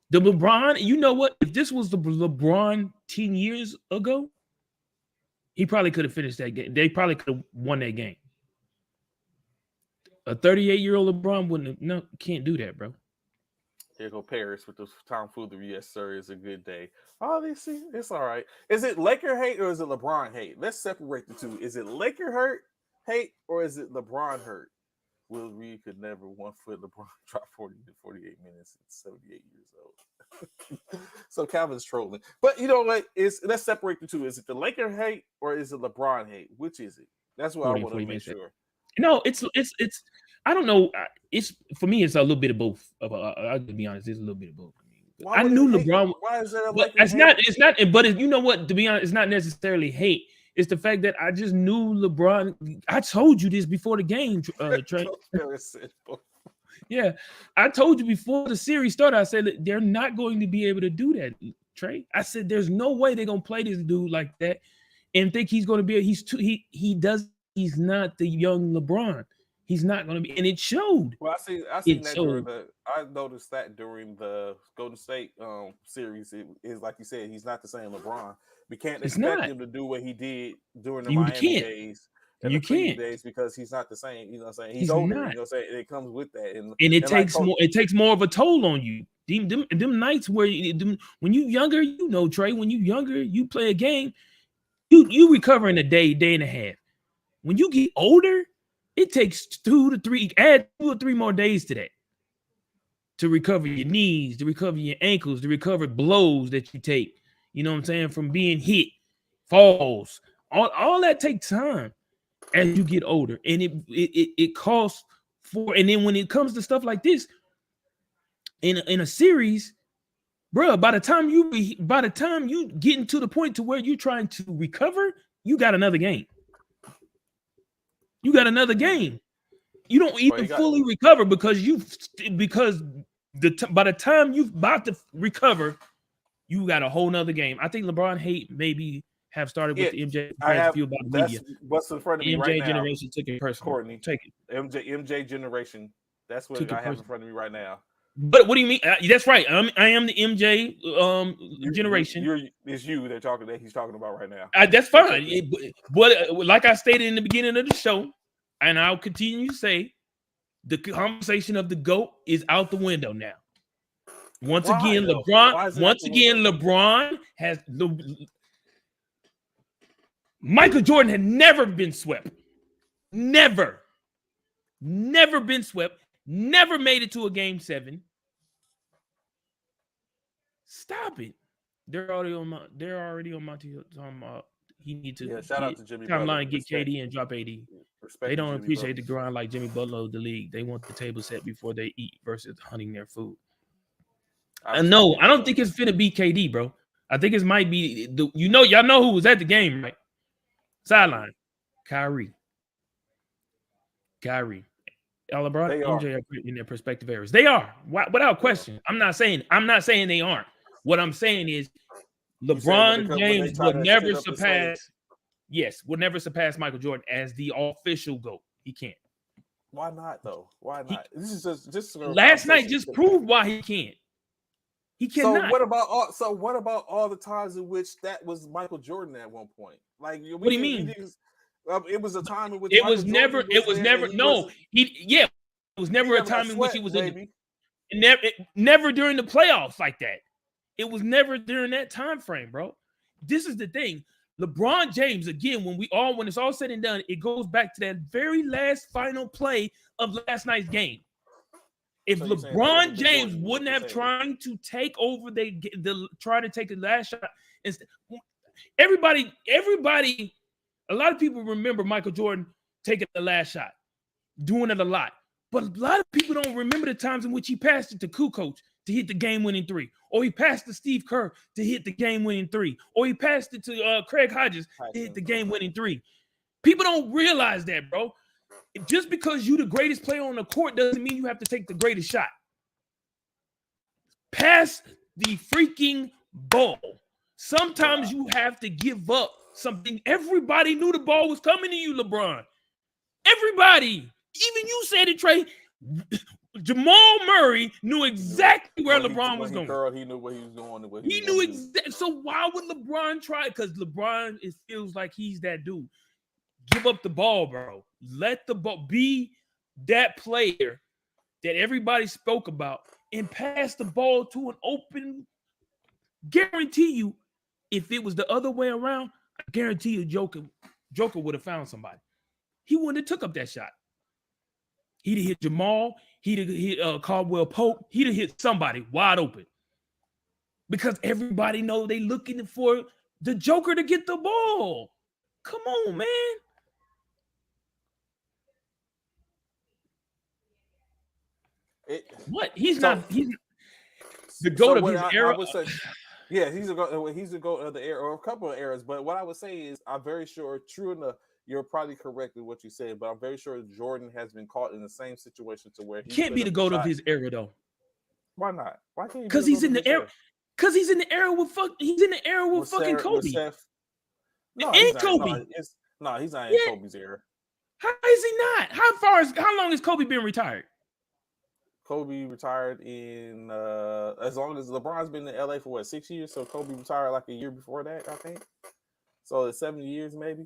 The LeBron, you know what? If this was the LeBron 10 years ago, he probably could have finished that game. They probably could have won that game. A 38-year-old LeBron can't do that, bro. Here go Paris with the tomfoolery. Yes, sir. It's a good day. Oh, they see. It's all right. Is it Laker hate or is it LeBron hate? Let's separate the two. Is it Laker hate or is it LeBron hurt? Will Reed could never 1 foot LeBron drop 40 to 48 minutes at 78 years old. So Calvin's trolling. But you know what? Let's separate the two. Is it the Laker hate or is it LeBron hate? Which is it? That's what I want to make sure. No, it's I don't know. It's for me, it's a little bit of both. I'll be honest, it's a little bit of both. I knew LeBron. Why is there a Laker hate? It's not. But you know what? To be honest, it's not necessarily hate. It's the fact that I just knew LeBron. I told you this before the game, Trey. Yeah, I told you before the series started. I said that they're not going to be able to do that, Trey. I said there's no way they're gonna play this dude like that and think he's gonna be. He's not the young LeBron. He's not gonna be, and it showed. Well, I noticed that during the Golden State series. It is like you said, he's not the same LeBron. We can't expect him to do what he did during the Miami days. You can't days because he's not the same. You know what I'm saying? He's older. You know what I'm saying? It comes with that, and it takes more. It takes more of a toll on you. Them nights where when you younger, you know, Trey. When you younger, you play a game, you recover in a day and a half. When you get older, it takes 2 to 3. Add 2 or 3 more days to that to recover your knees, to recover your ankles, to recover blows that you take. You know what I'm saying? From being hit, falls, all that takes time as you get older, and it costs for. And then when it comes to stuff like this, in a series, bro, by the time you getting to the point to where you're trying to recover, you got another game. You got another game. You don't even fully recover because by the time you're about to recover, you got a whole nother game. I think LeBron hate maybe have started with the MJ. That's what's in front of me right now. MJ generation took it personal. Courtney, take it. MJ generation. That's what I have in front of me right now. But what do you mean? That's right. I am the MJ generation. It's you that he's talking about right now. That's fine. But like I stated in the beginning of the show, and I'll continue to say, the conversation of the GOAT is out the window now. Once again, LeBron has Michael Jordan had never been swept. Never been swept. Never made it to a game 7. Stop it. They're already on my he need to shout out to Jimmy timeline, Butler. get KD and drop AD. They don't appreciate the grind like Jimmy Butler of the league. They want the table set before they eat versus hunting their food. I know. I don't think it's finna be KD, bro. I think it might be y'all know who was at the game, right? Sideline. Kyrie. LeBron, MJ are in their prospective areas. They are, without question. I'm not saying they aren't. What I'm saying is LeBron James would never surpass. Yes, would never surpass Michael Jordan as the official GOAT. He can't. Why not though? Why not? This is just last night just proved why he can't. He cannot. So what about all the times in which that was Michael Jordan at one point? Like, what do you mean? It was a time in which it was never a time in which he was never during the playoffs like that. It was never during that time frame, bro. This is the thing. LeBron James, again, when it's all said and done, it goes back to that very last final play of last night's game. If LeBron James wouldn't have trying to take over try to take the last shot, everybody, a lot of people remember Michael Jordan taking the last shot, doing it a lot. But a lot of people don't remember the times in which he passed it to Kukoc to hit the game-winning 3, or he passed to Steve Kerr to hit the game-winning 3, or he passed it to Craig Hodges to hit the game-winning 3. People don't realize that, bro. Just because you're the greatest player on the court doesn't mean you have to take the greatest shot. Pass the freaking ball. Sometimes you have to give up something. Everybody knew the ball was coming to you, LeBron. Everybody. Even you said it, Trey. Jamal Murray knew exactly where LeBron was going. He knew where he was going. He knew exactly. So why would LeBron try? Because LeBron, it feels like he's that dude. Give up the ball, bro. Let the ball be that player that everybody spoke about and pass the ball to an open. Guarantee you, if it was the other way around, I guarantee you Joker would have found somebody. He wouldn't have took up that shot. He'd have hit Jamal. He'd have hit Caldwell Pope. He'd have hit somebody wide open. Because everybody know they looking for the Joker to get the ball. Come on, man. He's not the GOAT of his era. I would say, yeah, he's a GOAT of the era, or a couple of eras. But what I would say is, I'm very sure, true enough, you're probably correct with what you said, but I'm very sure Jordan has been caught in the same situation to where he can't be the GOAT of his era, though. Why not? Why can't he? Because he's in the era. Because he's in the era with fucking Kobe. No, Kobe. He's not in Kobe's era. How is he not? How long has Kobe been retired? Kobe retired in as long as LeBron's been in LA for 6 years, so Kobe retired like a year before that, I think. So it's 7 years maybe.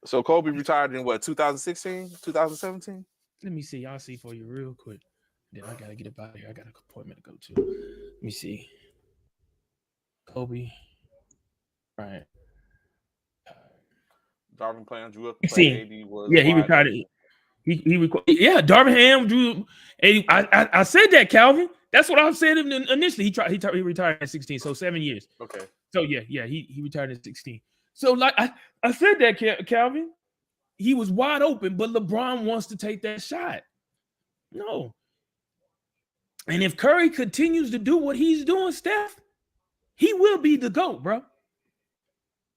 So Kobe retired in 2016, 2017? Let me see. I'll see for you real quick. Then I gotta get up out of here. I got an appointment to go to. Let me see. Kobe. Right. Darvin Ham Drew up. He retired. Darvin Ham Drew. I said that, Calvin. That's what I said initially. He retired at 16, so 7 years. Okay. So he retired at 16. So like I said that, Calvin. He was wide open, but LeBron wants to take that shot. No. And if Curry continues to do what he's doing, Steph, he will be the GOAT, bro.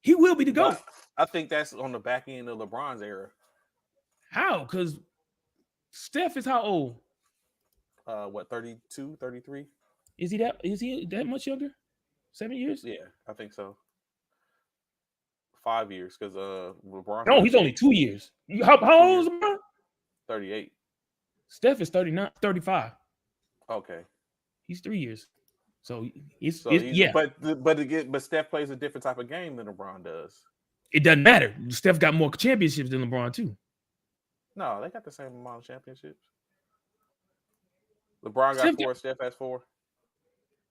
He will be the GOAT. I think that's on the back end of LeBron's era. How? Because Steph is how old? 32, 33? Is he that much younger? 7 years? Yeah, I think so. 5 years, because LeBron. No, he's only 2 years. How old is LeBron? 38. Steph is 39, 35. Okay. He's 3 years. So it's So he's yeah. but Steph plays a different type of game than LeBron does. It doesn't matter. Steph got more championships than LeBron too. No, they got the same amount of championships. LeBron got Steph 4. Steph has 4.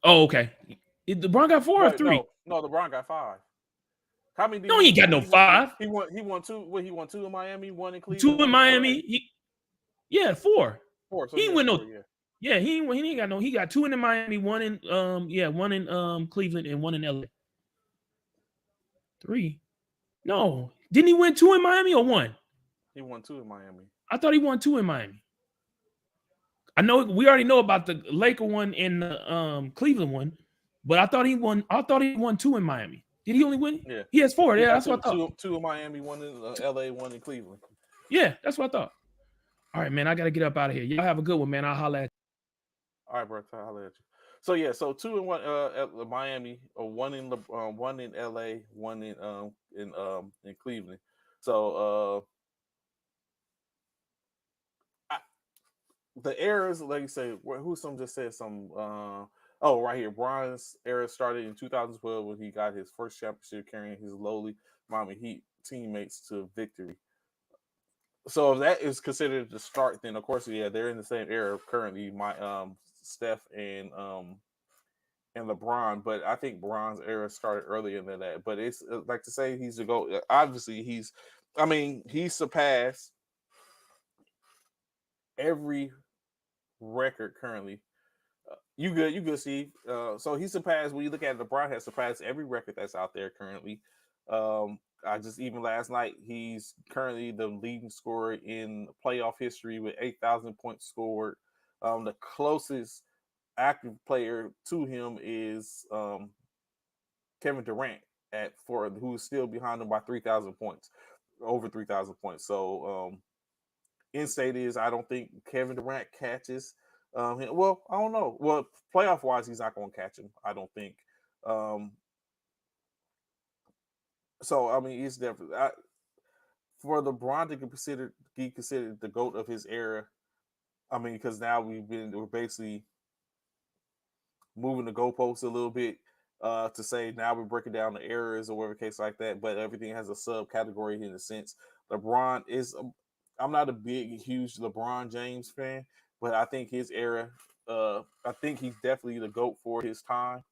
Oh, okay. LeBron got 4 or Wait, 3? no. LeBron got 5. How many did No, he he ain't got win? no 5. He won 2. What, he won 2 in Miami, 1 in 2 Cleveland, in 1 in LA. Miami. Yeah, 4. 4. So He he ain't has win 4. no. Yeah. Yeah, he ain't got no. He got 2 in Miami, 1 in one in Cleveland, and 1 in LA. 3. No, didn't he win 2 in Miami or 1? He won 2 in Miami. I thought he won 2 in Miami. I know we already know about the Laker one and the Cleveland one, but I thought he won 2 in Miami. Did he only win? Yeah. He has 4. He Yeah, got that's what I thought. 2 in Miami, 1 in LA, 1 in Cleveland. Yeah, that's what I thought. All right, man. I gotta get up out of here. Y'all have a good one, man. I'll holler at you. All right, bro. I'll let you. So yeah, so 2 in 1 at Miami, 1 in 1 in LA, 1 in Cleveland. So the eras, like you say, who some just said some. Right here, Bron's era started in 2012 when he got his first championship, carrying his lowly Miami Heat teammates to victory. So if that is considered the start, then of course, yeah, they're in the same era currently. Steph and LeBron, but I think Bron's era started earlier than that. But it's like to say he's the GOAT. Obviously, he surpassed every record currently. You good, Steve. So he surpassed. When you look at it, LeBron has surpassed every record that's out there currently. I just even last night, he's currently the leading scorer in playoff history with 8,000 points scored. The closest active player to him is Kevin Durant who's still behind him by 3,000 points, over 3,000 points. So in state is I don't think Kevin Durant catches him. Well, I don't know. Well, playoff wise, he's not going to catch him. I don't think. So I mean, it's definitely for LeBron to be considered the GOAT of his era. I mean, because now we're basically moving the goalposts a little bit to say now we're breaking down the eras or whatever case like that. But everything has a subcategory in a sense. LeBron is. I'm not a huge LeBron James fan, but I think his era. I think he's definitely the GOAT for his time.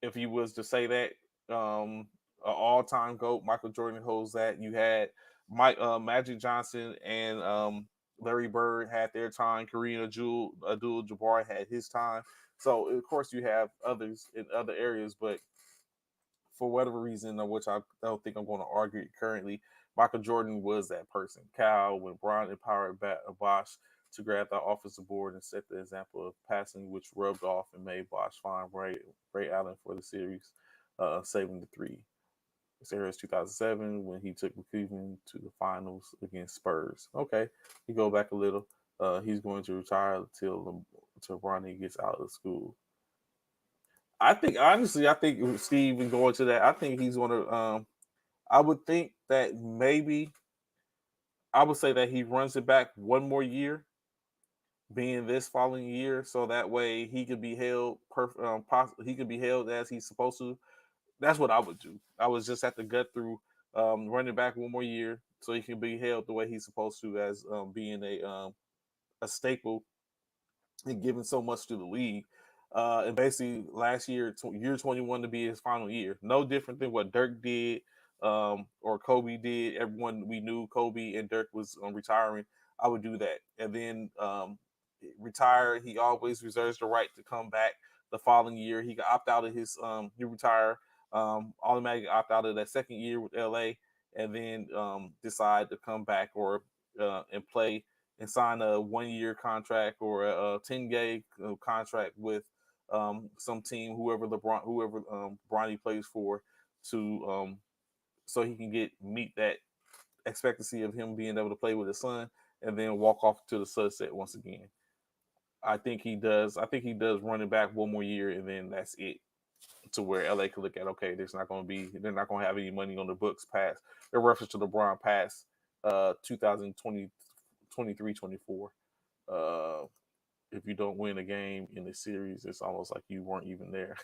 If he was to say that, an all-time GOAT, Michael Jordan holds that. You had Magic Johnson and Larry Bird had their time. Kareem Abdul-Jabbar had his time. So of course you have others in other areas, but for whatever reason, which I don't think I'm going to argue currently, Michael Jordan was that person. Cal, when Bron empowered Bosh to grab the offensive board and set the example of passing, which rubbed off and made Bosh find Ray Allen for the series, saving the 3. This era is 2007 when he took Cleveland to the finals against Spurs. Okay, you go back a little. He's going to retire until Bronny gets out of school. I think Steve, and going to that, I think he's going to. I would think that maybe I would say that he runs it back one more year, being this following year, so that way he could be held he could be held as he's supposed to. That's what I would do. I would just have to gut through running back one more year so he can be held the way he's supposed to, as being a staple and giving so much to the league. And basically, last year, year 21, to be his final year. No different than what Dirk did or Kobe did. Everyone we knew Kobe and Dirk was retiring. I would do that. And then retire. He always reserves the right to come back the following year. He could opt out of his, he retire, automatically opt out of that second year with LA, and then decide to come back or and play and sign a 1-year contract or a 10-day contract with some team, whoever Bronny plays for, to so he can meet that expectancy of him being able to play with his son and then walk off to the sunset once again. I think he does run it back one more year, and then that's it. To where LA could look at, okay, they're not going to have any money on the books past, in reference to LeBron past 2020, 23, 24. if you don't win a game in the series, it's almost like you weren't even there.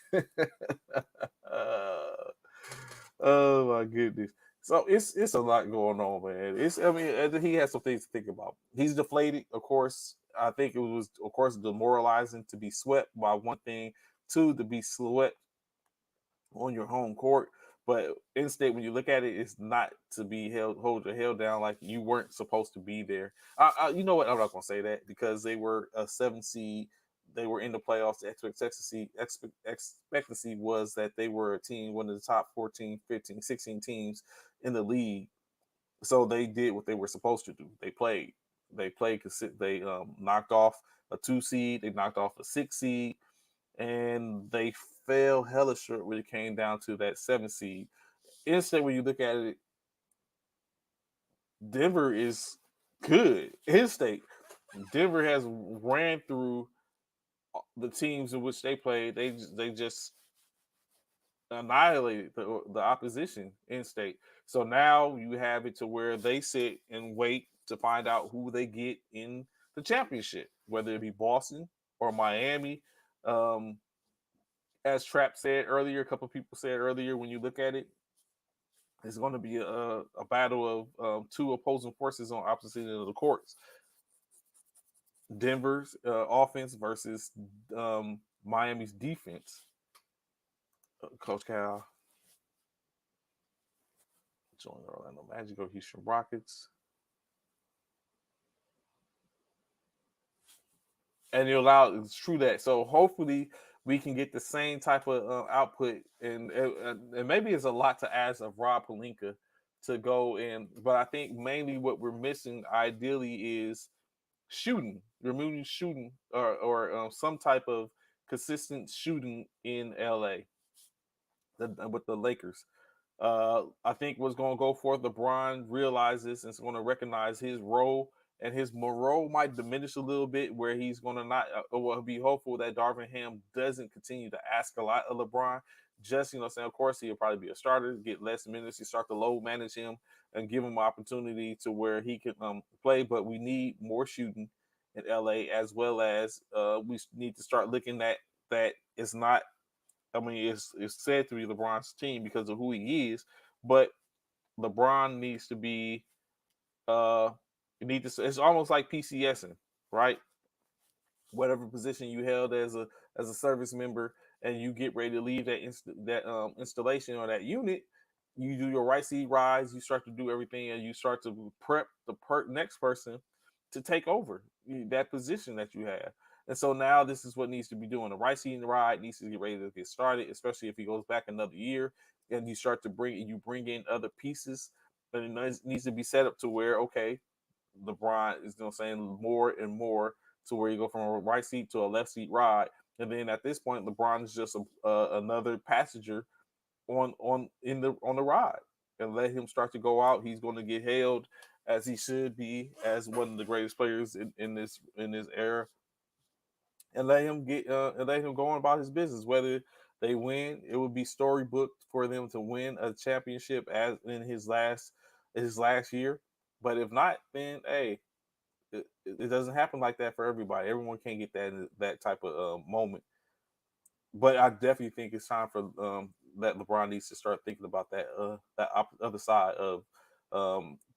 Oh my goodness. So it's a lot going on, man. He has some things to think about. He's deflated, of course. I think it was, of course, demoralizing to be swept by one thing, two, to be swept on your home court. But in-state, when you look at it, it's not to be hold your held down like you weren't supposed to be there. You know what? I'm not gonna say that because they were a 7 seed. They were in the playoffs. The expectancy was that they were a team, one of the top 14, 15, 16 teams in the league. So they did what they were supposed to do. They played. They knocked off a 2 seed. They knocked off a 6 seed, and they fell hella short when it came down to that 7 seed. Instead, when you look at it, Denver is good. His state, Denver has ran through the teams in which they played. They just annihilated the opposition in state. So now you have it to where they sit and wait to find out who they get in the championship, whether it be Boston or Miami. As Trap said earlier, a couple of people said earlier, when you look at it, it's going to be a battle of two opposing forces on opposite ends of the courts. Denver's offense versus Miami's defense. Coach Cal joined Orlando Magic or Houston Rockets. And it's true that. So hopefully we can get the same type of output, and maybe it's a lot to ask of Rob Pelinka to go in, but I think mainly what we're missing ideally is shooting, removing shooting or some type of consistent shooting in LA with the Lakers. I think what's going to go forth, LeBron realizes and is going to recognize his role, and his role might diminish a little bit where he's going to not will be hopeful that Darvin Ham doesn't continue to ask a lot of LeBron. Just, saying, of course, he'll probably be a starter, get less minutes. You start to load manage him and give him an opportunity to where he can play. But we need more shooting in LA, as well as we need to start looking at that it's not. I mean, it's said to be LeBron's team because of who he is, but LeBron needs to be. It's almost like PCSing, right? Whatever position you held as a service member, and you get ready to leave that installation or that unit, you do your right seat rise. You start to do everything, and you start to prep the next person to take over that position that you have. And so now this is what needs to be doing. The right seat in the ride needs to get ready to get started, especially if he goes back another year and you start to bring in other pieces. And it needs to be set up to where, okay, LeBron is saying more and more to where you go from a right seat to a left seat ride. And then at this point, LeBron is just another passenger on the ride, and let him start to go out. He's going to get hailed as he should be as one of the greatest players in this era, and let him go on about his business. Whether they win, it would be storybooked for them to win a championship as in his last year. But if not, then hey, it doesn't happen like that for everybody. Everyone can't get that type of moment. But I definitely think it's time for that LeBron needs to start thinking about that other side of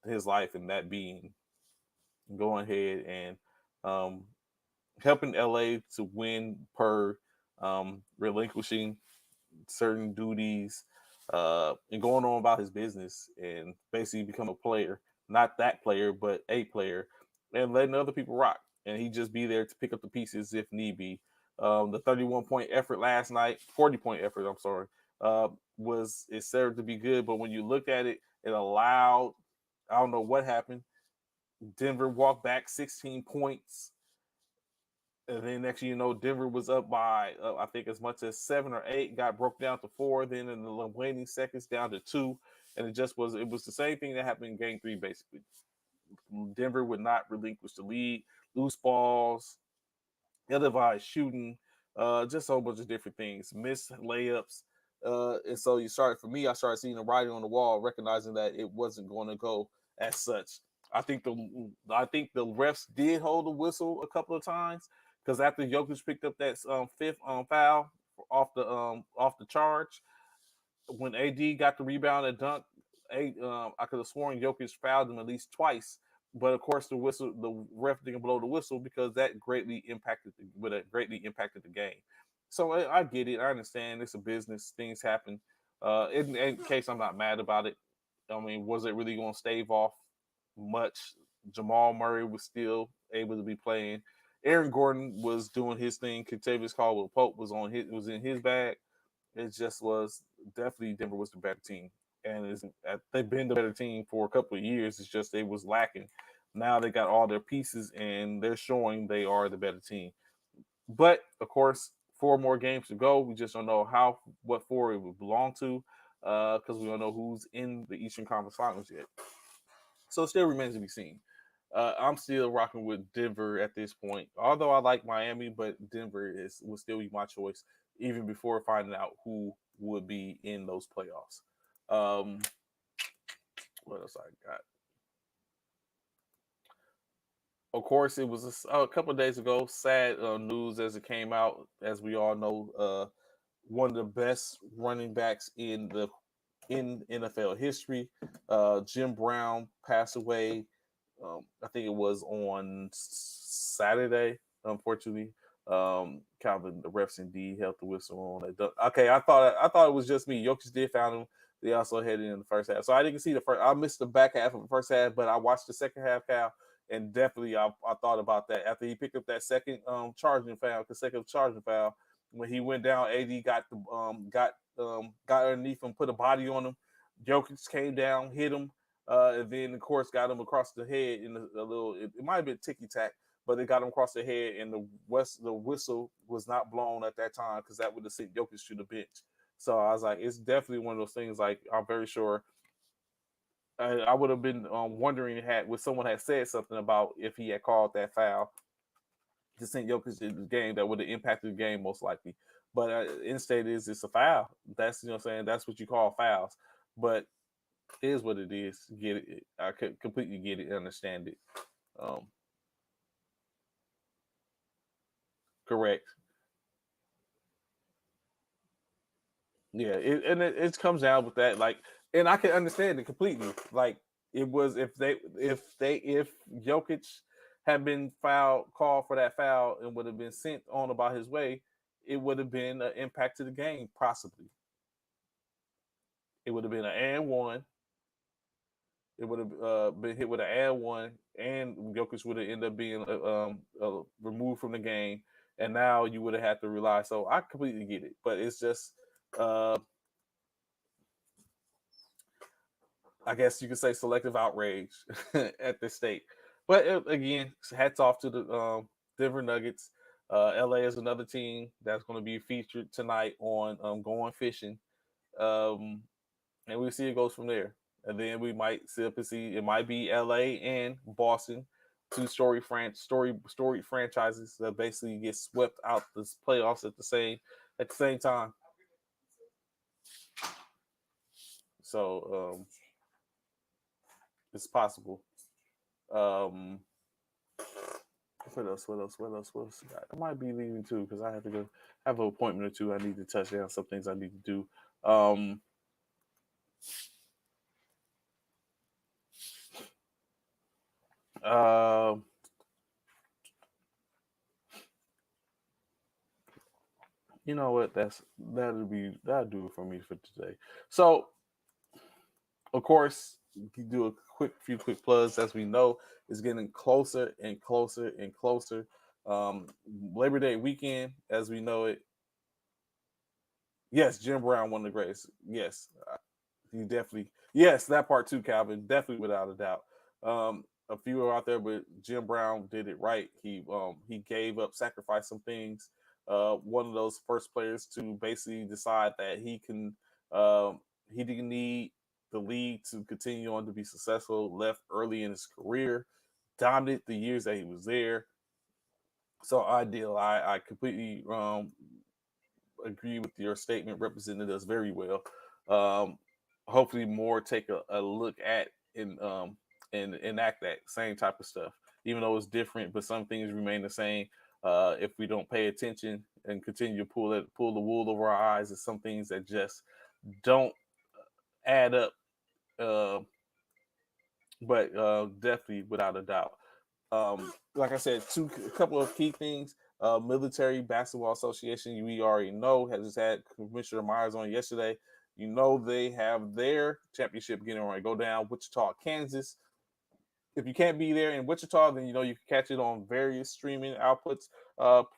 his life, and that being going ahead and helping LA to win per relinquishing certain duties and going on about his business and basically become a player, not that player, but a player, and letting other people rock. And he just be there to pick up the pieces if need be. The 31-point effort last night, 40-point effort, I'm sorry, it served to be good. But when you look at it, it allowed, I don't know what happened. Denver walked back 16 points. And then next you know, Denver was up by, I think, as much as 7 or 8, got broke down to 4. Then in the waning seconds, down to 2. And it was the same thing that happened in game 3, basically. Denver would not relinquish the lead, loose balls, ill-advised shooting, just a whole bunch of different things, missed layups. And so I started seeing the writing on the wall, recognizing that it wasn't going to go as such. I think the refs did hold the whistle a couple of times because after Jokic picked up that fifth foul off the charge, when AD got the rebound and dunk, I could have sworn Jokic fouled him at least twice. But of course, the ref didn't blow the whistle because that greatly impacted the game. So I get it. I understand. It's a business. Things happen. In case I'm not mad about it. I mean, was it really going to stave off much? Jamal Murray was still able to be playing. Aaron Gordon was doing his thing. Kentavious Caldwell-Pope was in his bag. It just was definitely Denver was the better team, and they've been the better team for a couple of years. It's just they was lacking. Now they got all their pieces, and they're showing they are the better team. But of course, 4 more games to go. We just don't know what 4 it would belong to, because we don't know who's in the Eastern Conference Finals yet. So it still remains to be seen. I'm still rocking with Denver at this point. Although I like Miami, but Denver will still be my choice, even before finding out who would be in those playoffs. What else I got? Of course, it was a couple of days ago. Sad news as it came out. As we all know, one of the best running backs in NFL history, Jim Brown, passed away. I think it was on Saturday. Unfortunately, Calvin, the refs indeed held the whistle on that. Okay, I thought it was just me. Jokic did found him. They also headed in the first half, so I didn't see the first. I missed the back half of the first half, but I watched the second half, Cal, and definitely I thought about that after he picked up that second consecutive charging foul. When he went down, AD got underneath him, put a body on him. Jokic came down, hit him. And then, of course, got him across the head in a little. It might have been ticky-tack, but they got him across the head, and the whistle was not blown at that time because that would have sent Jokic to the bench. So I was like, it's definitely one of those things. Like, I'm very sure I would have been wondering if someone had said something about if he had called that foul to send Jokic to the game, that would have impacted the game most likely. But instead, it's a foul. That's what I'm saying. That's what you call fouls. But it is what it is. Get it? I could completely get it, understand it. Correct. Yeah, it comes down with that. Like, and I can understand it completely. Like, it was if Jokic had been called for that foul and would have been sent on about his way, it would have been an impact to the game, possibly. It would have been an and one. It would have been hit with an and one, and Jokic would have ended up being removed from the game, and now you would have had to rely. So I completely get it, but it's just, I guess you could say, selective outrage at this state. But again, hats off to the Denver Nuggets. LA is another team that's going to be featured tonight on Going Fishing, and we'll see it goes from there. And then we might see it might be LA and Boston, two storied franchises that basically get swept out the playoffs at the same time. So it's possible. What else? I might be leaving too because I have to go have an appointment or two. I need to touch down some things I need to do. You know what? That'll do it for me for today. So, of course, you do a few quick plugs. As we know, it's getting closer and closer and closer. Labor Day weekend, as we know it. Yes, Jim Brown, one of the greatest. Yes, he definitely. Yes, that part too, Calvin. Definitely, without a doubt. A few are out there, but Jim Brown did it right. He gave up, sacrificed some things. One of those first players to basically decide that he didn't need the league to continue on to be successful. Left early in his career, dominated the years that he was there. So ideal. I completely agree with your statement. Represented us very well. Hopefully, more take a look at and enact that same type of stuff. Even though it's different, but some things remain the same. if we don't pay attention and continue to pull the wool over our eyes. It's some things that just don't add up. But definitely, without a doubt, like I said, a couple of key things. Military Basketball Association, we already know, has just had Commissioner Myers on yesterday. You know they have their championship getting ready to go down, Wichita, Kansas. If you can't be there in Wichita, then you know you can catch it on various streaming outputs,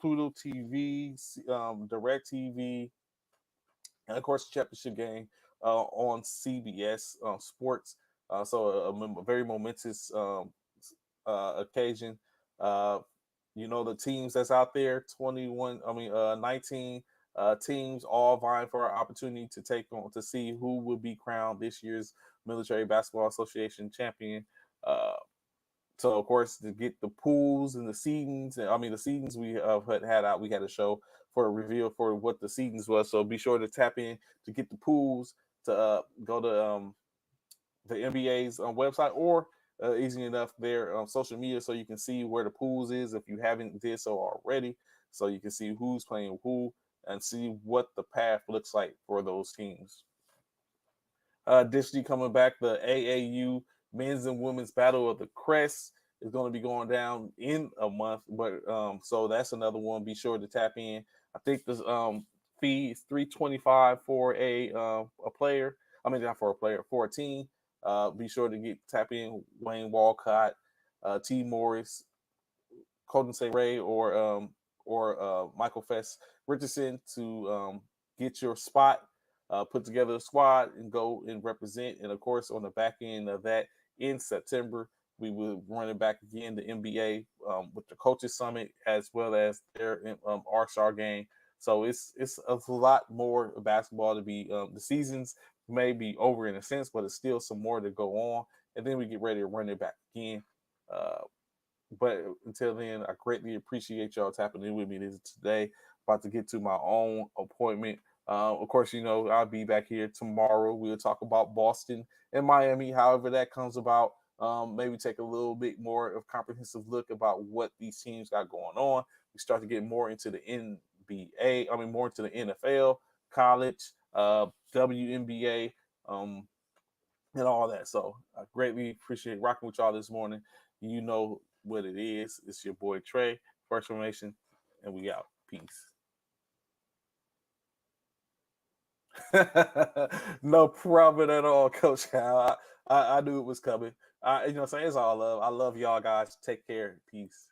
Pluto TV, Direct TV, and of course the championship game on CBS Sports. So a very momentous occasion. You know the teams that's out there, 19 teams all vying for an opportunity to take on to see who will be crowned this year's Military Basketball Association champion. So of course to get the pools and the seedings, the seedings we had out, we had a show for a reveal for what the seedings was. So be sure to tap in to get the pools, to go to the NBA's website, or easy enough their social media, so you can see where the pools is if you haven't did so already, so you can see who's playing who and see what the path looks like for those teams. Additionally, coming back, the AAU men's and women's battle of the Crest is going to be going down in a month, but so that's another one. Be sure to tap in. I think the fee is $325 for a player. I mean, not for a player, for a team. Be sure to tap in Wayne Walcott, T. Morris, Colton Say Ray, or Michael Fest Richardson to get your spot, put together a squad, and go and represent. And of course, on the back end of that, in September, we will run it back again, the NBA with the Coaches Summit, as well as their All-Star game. So it's a lot more basketball to be. The seasons may be over in a sense, but it's still some more to go on. And then we get ready to run it back again. But until then, I greatly appreciate y'all tapping in with me today. About to get to my own appointment. Of course, you know, I'll be back here tomorrow. We'll talk about Boston and Miami, however that comes about. Maybe take a little bit more of comprehensive look about what these teams got going on. We start to get more into the NBA, more into the NFL, college, WNBA, and all that. So I greatly appreciate rocking with y'all this morning. You know what it is. It's your boy Trey, First Formation, and we out. Peace. No problem at all, Coach Hal. I knew it was coming. It's all love. I love y'all guys. Take care. Peace.